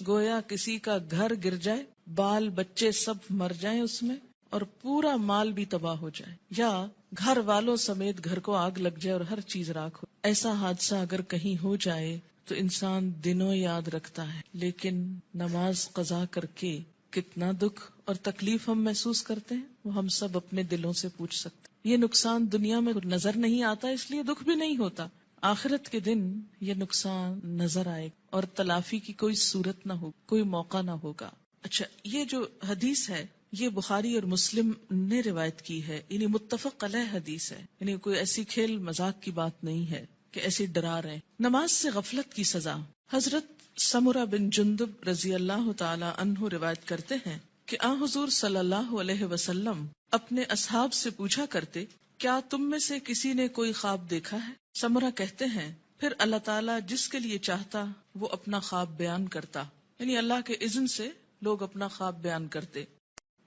گویا کسی کا گھر گر جائے، بال بچے سب مر جائیں اس میں اور پورا مال بھی تباہ ہو جائے، یا گھر والوں سمیت گھر کو آگ لگ جائے اور ہر چیز راکھ ہو. ایسا حادثہ اگر کہیں ہو جائے تو انسان دنوں یاد رکھتا ہے، لیکن نماز قضا کر کے کتنا دکھ اور تکلیف ہم محسوس کرتے ہیں وہ ہم سب اپنے دلوں سے پوچھ سکتے. یہ نقصان دنیا میں نظر نہیں آتا اس لیے دکھ بھی نہیں ہوتا، آخرت کے دن یہ نقصان نظر آئے اور تلافی کی کوئی صورت نہ ہو، کوئی موقع نہ ہوگا. اچھا، یہ جو حدیث ہے یہ بخاری اور مسلم نے روایت کی ہے، یعنی متفق علیہ حدیث ہے، یعنی کوئی ایسی کھیل مذاق کی بات نہیں ہے کہ ایسی ڈرا رہے. نماز سے غفلت کی سزا. حضرت سمرہ بن جندب رضی اللہ تعالی عنہ روایت کرتے ہیں کہ حضور صلی اللہ علیہ وسلم اپنے اصحاب سے پوچھا کرتے، کیا تم میں سے کسی نے کوئی خواب دیکھا ہے؟ سمرہ کہتے ہیں پھر اللہ تعالیٰ جس کے لیے چاہتا وہ اپنا خواب بیان کرتا، یعنی اللہ کے اذن سے لوگ اپنا خواب بیان کرتے.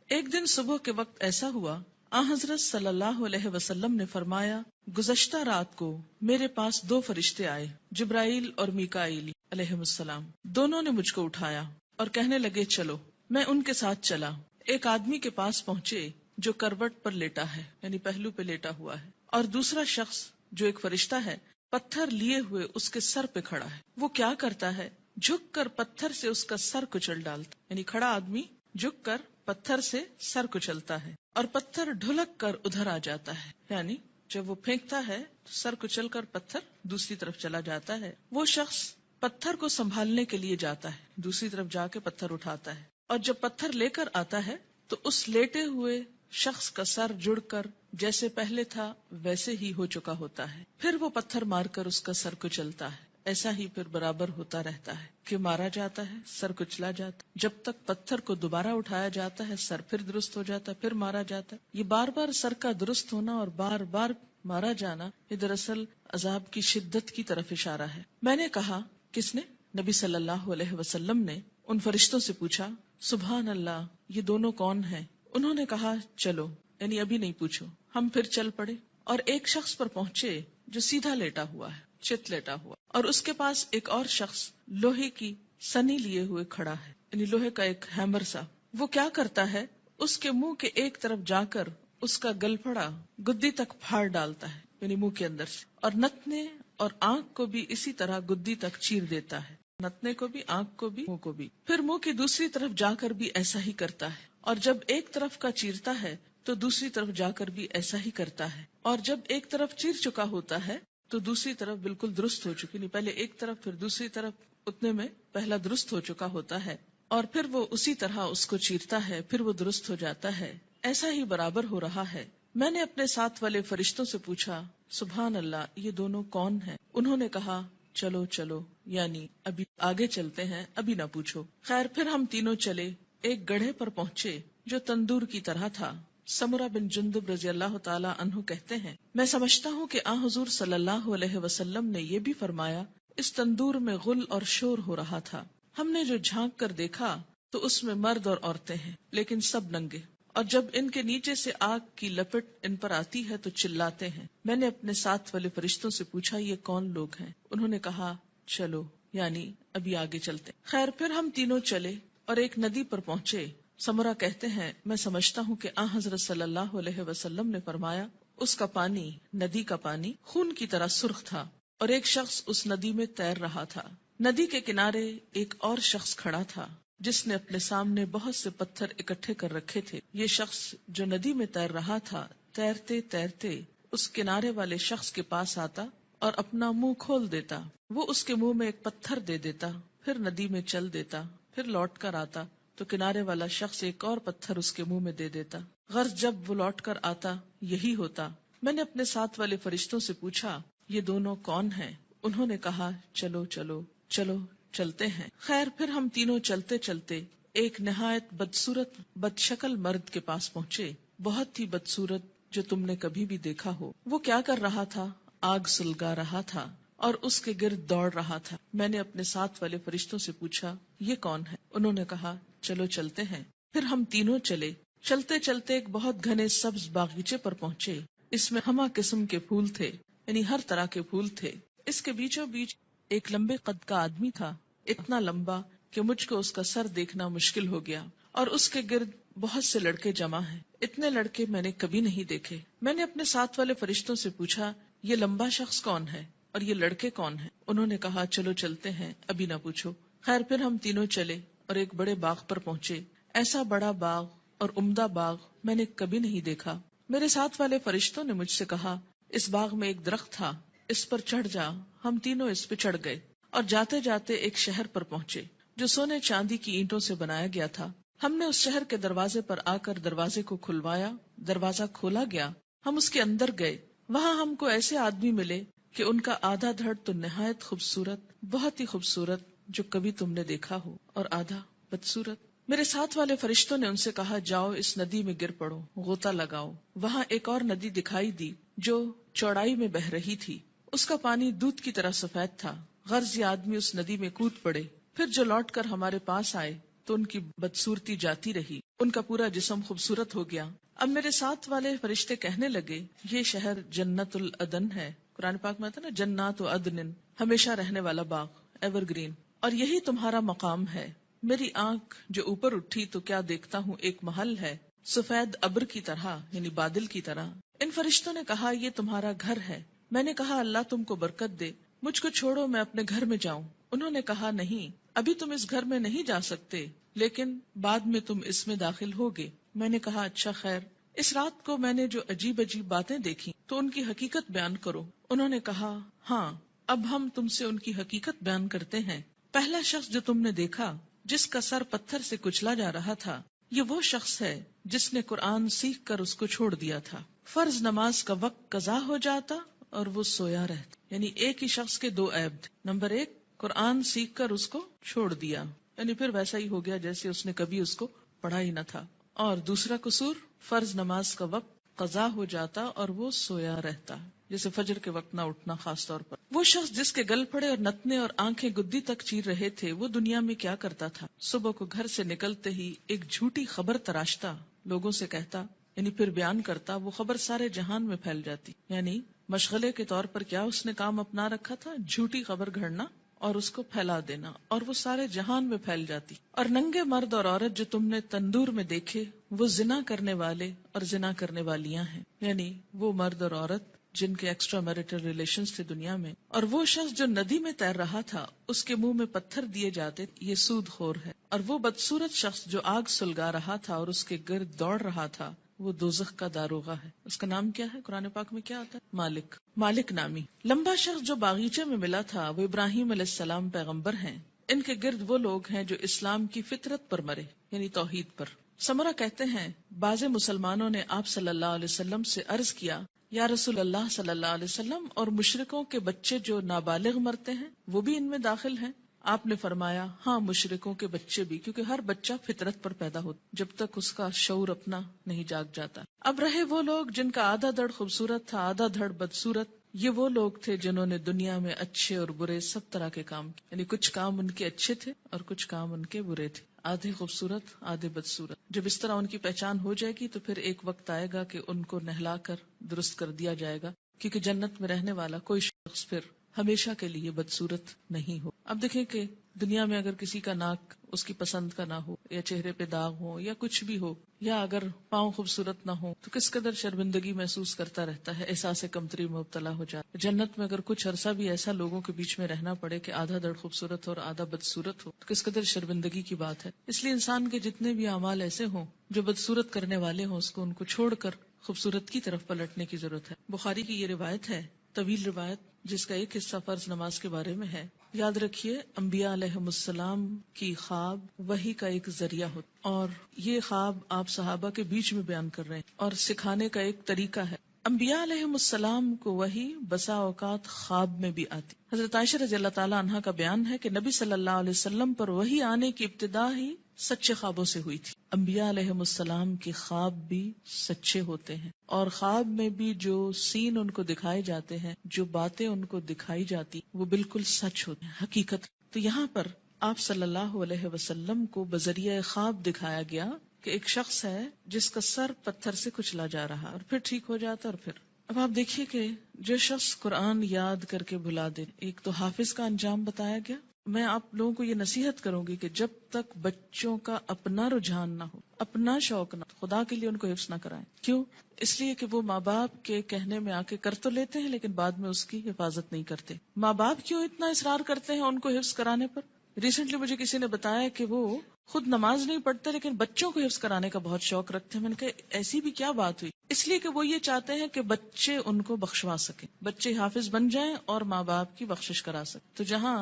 ایک دن صبح کے وقت ایسا ہوا، حضرت صلی اللہ علیہ وسلم نے فرمایا، گزشتہ رات کو میرے پاس 2 فرشتے آئے، جبرائیل اور میکائیل علیہ السلام. دونوں نے مجھ کو اٹھایا اور کہنے لگے چلو. میں ان کے ساتھ چلا. ایک آدمی کے پاس پہنچے جو کروٹ پر لیٹا ہے، یعنی پہلو پہ لیٹا ہوا ہے، اور دوسرا شخص جو ایک فرشتہ ہے پتھر لیے ہوئے اس کے سر پہ کھڑا ہے. وہ کیا کرتا ہے؟ جھک کر پتھر سے اس کا سر کچل ڈالتا، یعنی کھڑا آدمی جھک کر پتھر سے سر کچلتا ہے اور پتھر ڈھلک کر ادھر آ جاتا ہے، یعنی جب وہ پھینکتا ہے تو سر کچل کر پتھر دوسری طرف چلا جاتا ہے. وہ شخص پتھر کو سنبھالنے کے لیے جاتا ہے، دوسری طرف جا کے پتھر اٹھاتا ہے، اور جب پتھر لے کر آتا ہے تو اس لیٹے ہوئے شخص کا سر جڑ کر جیسے پہلے تھا ویسے ہی ہو چکا ہوتا ہے، پھر وہ پتھر مار کر اس کا سر کچلتا ہے، ایسا ہی پھر برابر ہوتا رہتا ہے کہ مارا جاتا ہے، سر کچلا جاتا ہے، جب تک پتھر کو دوبارہ اٹھایا جاتا ہے سر پھر درست ہو جاتا ہے، پھر مارا جاتا ہے۔ یہ بار بار سر کا درست ہونا اور بار بار مارا جانا یہ دراصل عذاب کی شدت کی طرف اشارہ ہے۔ میں نے کہا، کس نے؟ نبی صلی اللہ علیہ وسلم نے ان فرشتوں سے پوچھا، سبحان اللہ، یہ دونوں کون ہیں؟ انہوں نے کہا چلو، یعنی ابھی نہیں پوچھو۔ ہم پھر چل پڑے اور ایک شخص پر پہنچے جو سیدھا لیٹا ہوا ہے، چت لیٹا ہوا، اور اس کے پاس ایک اور شخص لوہے کی سنی لیے ہوئے کھڑا ہے، یعنی لوہے کا ایک ہیمر سا۔ وہ کیا کرتا ہے، اس کے منہ کے ایک طرف جا کر اس کا گل پھڑا گدی تک پھاڑ ڈالتا ہے، یعنی منہ کے اندر سے، اور نتنے اور آنکھ کو بھی اسی طرح گدی تک چیر دیتا ہے، نتنے کو بھی، آنکھ کو بھی، منہ کو بھی۔ پھر منہ کی دوسری طرف جا کر بھی ایسا ہی کرتا ہے، اور جب ایک طرف کا چیرتا ہے تو دوسری طرف جا کر بھی ایسا ہی کرتا ہے، اور جب ایک طرف چیر چکا ہوتا ہے تو دوسری طرف بالکل درست ہو چکی، نہیں پہلے ایک طرف پھر دوسری طرف، اتنے میں پہلا درست ہو چکا ہوتا ہے، اور پھر وہ اسی طرح اس کو چیرتا ہے، پھر وہ درست ہو جاتا ہے، ایسا ہی برابر ہو رہا ہے۔ میں نے اپنے ساتھ والے فرشتوں سے پوچھا، سبحان اللہ، یہ دونوں کون ہیں؟ انہوں نے کہا چلو چلو، یعنی ابھی آگے چلتے ہیں، ابھی نہ پوچھو۔ خیر، پھر ہم تینوں چلے، ایک گڑھے پر پہنچے جو تندور کی طرح تھا۔ سمرہ بن جندب رضی اللہ تعالی عنہ کہتے ہیں، میں سمجھتا ہوں کہ حضور صلی اللہ علیہ وسلم نے یہ بھی فرمایا، اس تندور میں غل اور شور ہو رہا تھا، ہم نے جو جھانک کر دیکھا تو اس میں مرد اور عورتیں ہیں، لیکن سب ننگے، اور جب ان کے نیچے سے آگ کی لپٹ ان پر آتی ہے تو چلاتے ہیں۔ میں نے اپنے ساتھ والے فرشتوں سے پوچھا، یہ کون لوگ ہیں؟ انہوں نے کہا چلو، یعنی ابھی آگے چلتے۔ خیر، پھر ہم تینوں چلے اور ایک ندی پر پہنچے۔ سمرہ کہتے ہیں، میں سمجھتا ہوں کہ حضرت صلی اللہ علیہ وسلم نے فرمایا، اس کا پانی، ندی کا پانی، خون کی طرح سرخ تھا، اور ایک شخص اس ندی میں تیر رہا تھا۔ ندی کے کنارے ایک اور شخص کھڑا تھا جس نے اپنے سامنے بہت سے پتھر اکٹھے کر رکھے تھے۔ یہ شخص جو ندی میں تیر رہا تھا، تیرتے تیرتے اس کنارے والے شخص کے پاس آتا اور اپنا منہ کھول دیتا، وہ اس کے منہ میں ایک پتھر دے دیتا، پھر ندی میں چل دیتا، پھر لوٹ کر آتا تو کنارے والا شخص ایک اور پتھر اس کے منہ میں دے دیتا، غرض جب وہ لوٹ کر آتا یہی ہوتا۔ میں نے اپنے ساتھ والے فرشتوں سے پوچھا، یہ دونوں کون ہیں؟ انہوں نے کہا چلو چلو چلو، چلتے ہیں۔ خیر، پھر ہم تینوں چلتے چلتے ایک نہایت بدصورت بد شکل مرد کے پاس پہنچے، بہت ہی بدصورت جو تم نے کبھی بھی دیکھا ہو۔ وہ کیا کر رہا تھا؟ آگ سلگا رہا تھا اور اس کے گرد دوڑ رہا تھا۔ میں نے اپنے ساتھ والے فرشتوں سے پوچھا، یہ کون ہے؟ انہوں نے کہا چلو چلتے ہیں۔ پھر ہم تینوں چلے، چلتے چلتے ایک بہت گھنے سبز باغیچے پر پہنچے، اس میں ہمہ قسم کے پھول تھے، یعنی ہر طرح کے پھول تھے۔ اس کے بیچوں بیچ ایک لمبے قد کا آدمی تھا، اتنا لمبا کہ مجھ کو اس کا سر دیکھنا مشکل ہو گیا، اور اس کے گرد بہت سے لڑکے جمع ہیں، اتنے لڑکے میں نے کبھی نہیں دیکھے۔ میں نے اپنے ساتھ والے فرشتوں سے پوچھا، یہ لمبا شخص کون ہے اور یہ لڑکے کون ہیں؟ انہوں نے کہا چلو چلتے ہیں، ابھی نہ پوچھو۔ خیر، پھر ہم تینوں چلے اور ایک بڑے باغ پر پہنچے۔ ایسا بڑا باغ اور عمدہ باغ میں نے کبھی نہیں دیکھا۔ میرے ساتھ والے فرشتوں نے مجھ سے کہا، اس باغ میں ایک درخت تھا، اس پر چڑھ جا۔ ہم تینوں اس پہ چڑھ گئے اور جاتے جاتے ایک شہر پر پہنچے جو سونے چاندی کی اینٹوں سے بنایا گیا تھا۔ ہم نے اس شہر کے دروازے پر آ کر دروازے کو کھلوایا، دروازہ کھولا گیا، ہم اس کے اندر گئے۔ وہاں ہم کو ایسے آدمی ملے کہ ان کا آدھا دھڑ تو نہایت خوبصورت، بہت ہی خوبصورت جو کبھی تم نے دیکھا ہو، اور آدھا بدصورت۔ میرے ساتھ والے فرشتوں نے ان سے کہا، جاؤ اس ندی میں گر پڑو، غوطہ لگاؤ۔ وہاں ایک اور ندی دکھائی دی جو چوڑائی میں بہ رہی تھی، اس کا پانی دودھ کی طرح سفید تھا، غرض یہ آدمی اس ندی میں کود پڑے۔ پھر جو لوٹ کر ہمارے پاس آئے تو ان کی بدصورتی جاتی رہی، ان کا پورا جسم خوبصورت ہو گیا۔ اب میرے ساتھ والے فرشتے کہنے لگے، یہ شہر جنت العدن ہے، قرآن پاک میں آتا ہے نا، جنات و عدن، ہمیشہ رہنے والا باغ، ایور گرین، اور یہی تمہارا مقام ہے۔ میری آنکھ جو اوپر اٹھی تو کیا دیکھتا ہوں، ایک محل ہے سفید ابر کی طرح، یعنی بادل کی طرح۔ ان فرشتوں نے کہا، یہ تمہارا گھر ہے۔ میں نے کہا، اللہ تم کو برکت دے، مجھ کو چھوڑو، میں اپنے گھر میں جاؤں۔ انہوں نے کہا، نہیں، ابھی تم اس گھر میں نہیں جا سکتے، لیکن بعد میں تم اس میں داخل ہوگے۔ میں نے کہا، اچھا خیر، اس رات کو میں نے جو عجیب عجیب باتیں دیکھی تو ان کی حقیقت بیان کرو۔ انہوں نے کہا، ہاں، اب ہم تم سے ان کی حقیقت بیان کرتے ہیں۔ پہلا شخص جو تم نے دیکھا، جس کا سر پتھر سے کچلا جا رہا تھا، یہ وہ شخص ہے جس نے قرآن سیکھ کر اس کو چھوڑ دیا تھا، فرض نماز کا وقت قضا ہو جاتا اور وہ سویا رہتا. یعنی ایک ہی شخص کے دو عیب تھے. نمبر ایک، قرآن سیکھ کر اس کو چھوڑ دیا، یعنی پھر ویسا ہی ہو گیا جیسے اس نے کبھی اس کو پڑھا ہی نہ تھا. اور دوسرا قصور، فرض نماز کا وقت قضا ہو جاتا اور وہ سویا رہتا، جیسے فجر کے وقت نہ اٹھنا خاص طور پر. وہ شخص جس کے گل پھڑے اور نتنے اور آنکھیں گدی تک چیر رہے تھے، وہ دنیا میں کیا کرتا تھا؟ صبح کو گھر سے نکلتے ہی ایک جھوٹی خبر تراشتا، لوگوں سے کہتا، یعنی پھر بیان کرتا، وہ خبر سارے جہان میں پھیل جاتی. یعنی مشغلے کے طور پر کیا اس نے کام اپنا رکھا تھا؟ جھوٹی خبر گھڑنا اور اس کو پھیلا دینا، اور وہ سارے جہان میں پھیل جاتی. اور ننگے مرد اور عورت جو تم نے تندور میں دیکھے، وہ زنا کرنے والے اور زنا کرنے والیاں ہیں. یعنی وہ مرد اور عورت جن کے ایکسٹرا میرٹل ریلیشنز تھے دنیا میں. اور وہ شخص جو ندی میں تیر رہا تھا، اس کے منہ میں پتھر دیے جاتے، یہ سود خور ہے. اور وہ بدصورت شخص جو آگ سلگا رہا تھا اور اس کے گرد دوڑ رہا تھا، وہ دوزخ کا داروغہ ہے. اس کا نام کیا ہے؟ قرآن پاک میں کیا آتا ہے؟ مالک. مالک نامی. لمبا شخص جو باغیچے میں ملا تھا، وہ ابراہیم علیہ السلام پیغمبر ہیں. ان کے گرد وہ لوگ ہیں جو اسلام کی فطرت پر مرے، یعنی توحید پر. سمرہ کہتے ہیں، بعض مسلمانوں نے آپ صلی اللہ علیہ وسلم سے عرض کیا، یا رسول اللہ صلی اللہ علیہ وسلم، اور مشرکوں کے بچے جو نابالغ مرتے ہیں وہ بھی ان میں داخل ہیں؟ آپ نے فرمایا، ہاں، مشرکوں کے بچے بھی، کیونکہ ہر بچہ فطرت پر پیدا ہوتا جب تک اس کا شعور اپنا نہیں جاگ جاتا. اب رہے وہ لوگ جن کا آدھا دھڑ خوبصورت تھا، آدھا دھڑ بدصورت. یہ وہ لوگ تھے جنہوں نے دنیا میں اچھے اور برے سب طرح کے کام کیے، یعنی کچھ کام ان کے اچھے تھے اور کچھ کام ان کے برے تھے. آدھے خوبصورت، آدھے بدصورت. جب اس طرح ان کی پہچان ہو جائے گی تو پھر ایک وقت آئے گا کہ ان کو نہلا کر درست کر دیا جائے گا، کیونکہ جنت میں رہنے والا کوئی شخص پھر ہمیشہ کے لیے بدصورت نہیں ہو. اب دیکھیں کہ دنیا میں اگر کسی کا ناک اس کی پسند کا نہ ہو، یا چہرے پہ داغ ہو، یا کچھ بھی ہو، یا اگر پاؤں خوبصورت نہ ہو، تو کس قدر شرمندگی محسوس کرتا رہتا ہے، احساس کمتری میں مبتلا ہو جاتا. جنت میں اگر کچھ عرصہ بھی ایسا لوگوں کے بیچ میں رہنا پڑے کہ آدھا دھڑ خوبصورت ہو اور آدھا بدصورت ہو، تو کس قدر شرمندگی کی بات ہے. اس لیے انسان کے جتنے بھی اعمال ایسے ہوں جو بدصورت کرنے والے ہوں، اس کو ان کو چھوڑ کر خوبصورت کی طرف پلٹنے کی ضرورت ہے. بخاری کی یہ روایت ہے، طویل روایت، جس کا ایک حصہ فرض نماز کے بارے میں ہے. یاد رکھیے، انبیاء علیہم السلام کی خواب وحی کا ایک ذریعہ ہوتا، اور یہ خواب آپ صحابہ کے بیچ میں بیان کر رہے ہیں اور سکھانے کا ایک طریقہ ہے. انبیاء علیہم السلام کو وحی بسا اوقات خواب میں بھی آتی. حضرت عائشہ رضی اللہ تعالی عنہا کا بیان ہے کہ نبی صلی اللہ علیہ وسلم پر وحی آنے کی ابتدا ہی سچے خوابوں سے ہوئی تھی. انبیاء علیہم السلام کے خواب بھی سچے ہوتے ہیں، اور خواب میں بھی جو سین ان کو دکھائے جاتے ہیں، جو باتیں ان کو دکھائی جاتی، وہ بالکل سچ ہوتے ہیں، حقیقت. تو یہاں پر آپ صلی اللہ علیہ وسلم کو بذریعہ خواب دکھایا گیا کہ ایک شخص ہے جس کا سر پتھر سے کچلا جا رہا اور پھر ٹھیک ہو جاتا. اور پھر اب آپ دیکھیے کہ جو شخص قرآن یاد کر کے بھلا دے، ایک تو حافظ کا انجام بتایا گیا. میں آپ لوگوں کو یہ نصیحت کروں گی کہ جب تک بچوں کا اپنا رجحان نہ ہو، اپنا شوق نہ ہو، خدا کے لیے ان کو حفظ نہ کرائیں. کیوں؟ اس لیے کہ وہ ماں باپ کے کہنے میں آ کے کر تو لیتے ہیں لیکن بعد میں اس کی حفاظت نہیں کرتے. ماں باپ کیوں اتنا اصرار کرتے ہیں ان کو حفظ کرانے پر؟ ریسنٹلی مجھے کسی نے بتایا کہ وہ خود نماز نہیں پڑھتے لیکن بچوں کو حفظ کرانے کا بہت شوق رکھتے ہیں. میں نے کہا ایسی بھی کیا بات ہوئی؟ اس لیے کہ وہ یہ چاہتے ہیں کہ بچے ان کو بخشوا سکیں، بچے حافظ بن جائیں اور ماں باپ کی بخشش کرا سکیں. تو جہاں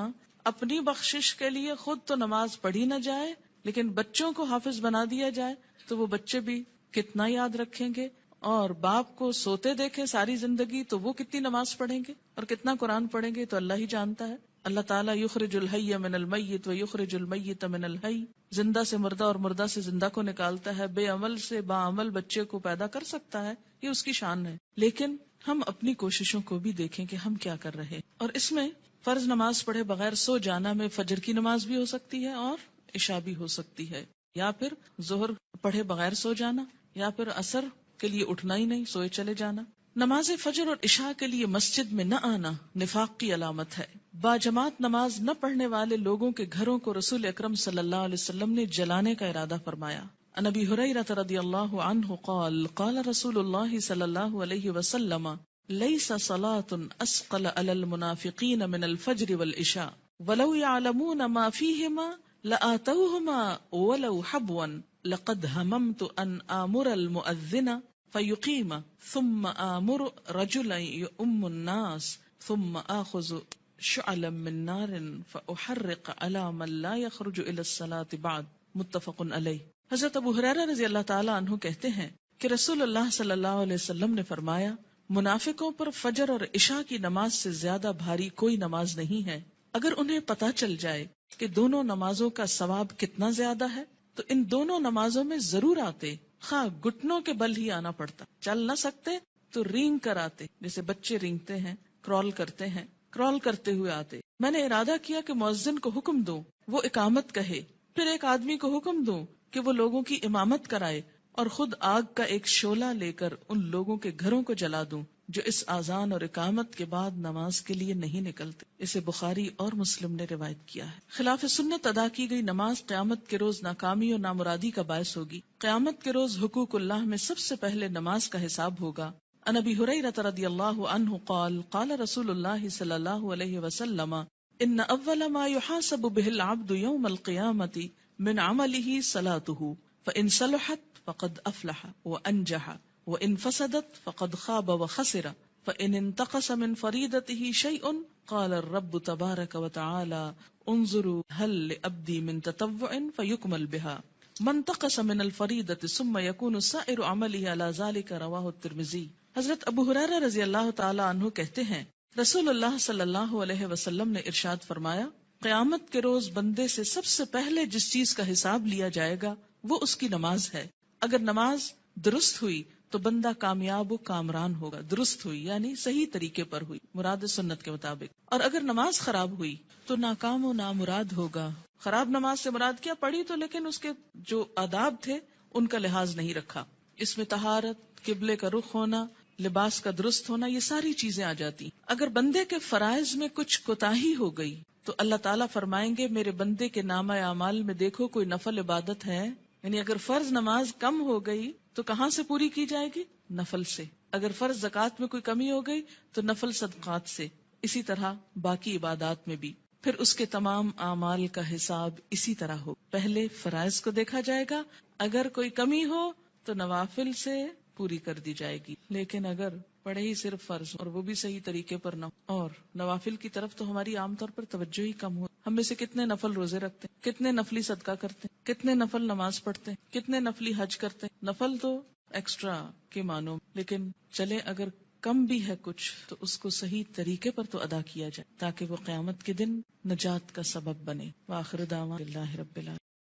اپنی بخشش کے لیے خود تو نماز پڑھی نہ جائے لیکن بچوں کو حافظ بنا دیا جائے، تو وہ بچے بھی کتنا یاد رکھیں گے، اور باپ کو سوتے دیکھیں ساری زندگی تو وہ کتنی نماز پڑھیں گے اور کتنا قرآن پڑھیں گے، تو اللہ ہی جانتا ہے. اللہ تعالیٰ یخرج الحی من المیت و یخرج المیت من الحی، زندہ سے مردہ اور مردہ سے زندہ کو نکالتا ہے، بے عمل سے باعمل بچے کو پیدا کر سکتا ہے، یہ اس کی شان ہے. لیکن ہم اپنی کوششوں کو بھی دیکھیں کہ ہم کیا کر رہے ہیں. اور اس میں فرض نماز پڑھے بغیر سو جانا میں فجر کی نماز بھی ہو سکتی ہے اور عشاء بھی ہو سکتی ہے، یا پھر ظہر پڑھے بغیر سو جانا، یا پھر عصر کے لیے اٹھنا ہی نہیں، سوئے چلے جانا. نماز فجر اور عشاء کے لیے مسجد میں نہ آنا نفاق کی علامت ہے. باجماعت نماز نہ پڑھنے والے لوگوں کے گھروں کو رسول اکرم صلی اللہ علیہ وسلم نے جلانے کا ارادہ فرمایا. عن ابی ہریرہ رضی اللہ عنہ قال قال رسول اللہ صلی اللہ علیہ وسلم ليس صلاة أثقل على المنافقين من الفجر والعشاء ولو يعلمون ما فيهما لآتوهما ولو حبوا لقد هممت أن آمر المؤذن فيقيم ثم آمر رجلا يؤم الناس ثم آخذ شعلا من نار فأحرق على من لا يخرج إلى الصلاة بعد. متفق علیہ. حضرت ابو ہریرہ رضی اللہ تعالی عنہ کہتے ہیں کہ رسول اللہ صلی اللہ علیہ وسلم نے فرمایا، منافقوں پر فجر اور عشاء کی نماز سے زیادہ بھاری کوئی نماز نہیں ہے۔ اگر انہیں پتہ چل جائے کہ دونوں نمازوں کا ثواب کتنا زیادہ ہے تو ان دونوں نمازوں میں ضرور آتے، خواہ گھٹنوں کے بل ہی آنا پڑتا، چل نہ سکتے تو رینگ کر آتے، جیسے بچے رینگتے ہیں، کرال کرتے ہیں، کرال کرتے ہوئے آتے۔ میں نے ارادہ کیا کہ مؤذن کو حکم دوں وہ اقامت کہے، پھر ایک آدمی کو حکم دوں کہ وہ لوگوں کی امامت کرائے، اور خود آگ کا ایک شعلہ لے کر ان لوگوں کے گھروں کو جلا دوں جو اس اذان اور اقامت کے بعد نماز کے لیے نہیں نکلتے۔ اسے بخاری اور مسلم نے روایت کیا ہے۔ خلاف سنت ادا کی گئی نماز قیامت کے روز ناکامی اور نامرادی کا باعث ہوگی۔ قیامت کے روز حقوق اللہ میں سب سے پہلے نماز کا حساب ہوگا۔ عن ابی ہریرہ رضی اللہ عنہ قال قال رسول اللہ صلی اللہ علیہ وسلم ان اول ما يحاسب به العبد يوم القيامة من عمله صلاته فإن صلحت فقد افلح وانجح وإن فسدت فقد خاب وخسر فإن انتقص من فريضته شيء قال الرب تبارك وتعالى انظروا هل لعبدي من تطوع فيكمل بها من انتقص من الفريضة ثم يكون سائر عمله على ذلك رواه الترمذي۔ حضرت ابو ہریرہ رضی اللہ تعالی عنہ کہتے ہیں رسول اللہ صلی اللہ علیہ وسلم نے ارشاد فرمایا، قیامت کے روز بندے سے سب سے پہلے جس چیز کا حساب لیا جائے گا وہ اس کی نماز ہے۔ اگر نماز درست ہوئی تو بندہ کامیاب و کامران ہوگا۔ درست ہوئی یعنی صحیح طریقے پر ہوئی، مراد سنت کے مطابق۔ اور اگر نماز خراب ہوئی تو ناکام و نامراد ہوگا۔ خراب نماز سے مراد کیا؟ پڑھی تو لیکن اس کے جو آداب تھے ان کا لحاظ نہیں رکھا۔ اس میں طہارت، قبلے کا رخ ہونا، لباس کا درست ہونا، یہ ساری چیزیں آ جاتی۔ اگر بندے کے فرائض میں کچھ کوتاہی ہو گئی تو اللہ تعالیٰ فرمائیں گے میرے بندے کے نامہ اعمال میں دیکھو کوئی نفل عبادت ہے؟ یعنی اگر فرض نماز کم ہو گئی تو کہاں سے پوری کی جائے گی؟ نفل سے۔ اگر فرض زکوٰۃ میں کوئی کمی ہو گئی تو نفل صدقات سے، اسی طرح باقی عبادات میں بھی۔ پھر اس کے تمام اعمال کا حساب اسی طرح ہو، پہلے فرائض کو دیکھا جائے گا، اگر کوئی کمی ہو تو نوافل سے پوری کر دی جائے گی، لیکن اگر پڑھے ہی صرف فرض اور وہ بھی صحیح طریقے پر نہ ہو، اور نوافل کی طرف تو ہماری عام طور پر توجہ ہی کم ہو۔ ہم میں سے کتنے نفل روزے رکھتے ہیں، کتنے نفلی صدقہ کرتے ہیں، کتنے نفل نماز پڑھتے ہیں، کتنے نفلی حج کرتے ہیں۔ نفل تو ایکسٹرا کے معنوں، لیکن چلے اگر کم بھی ہے کچھ تو اس کو صحیح طریقے پر تو ادا کیا جائے تاکہ وہ قیامت کے دن نجات کا سبب بنے۔ وآخر دعوانا الحمدللہ رب العالمین۔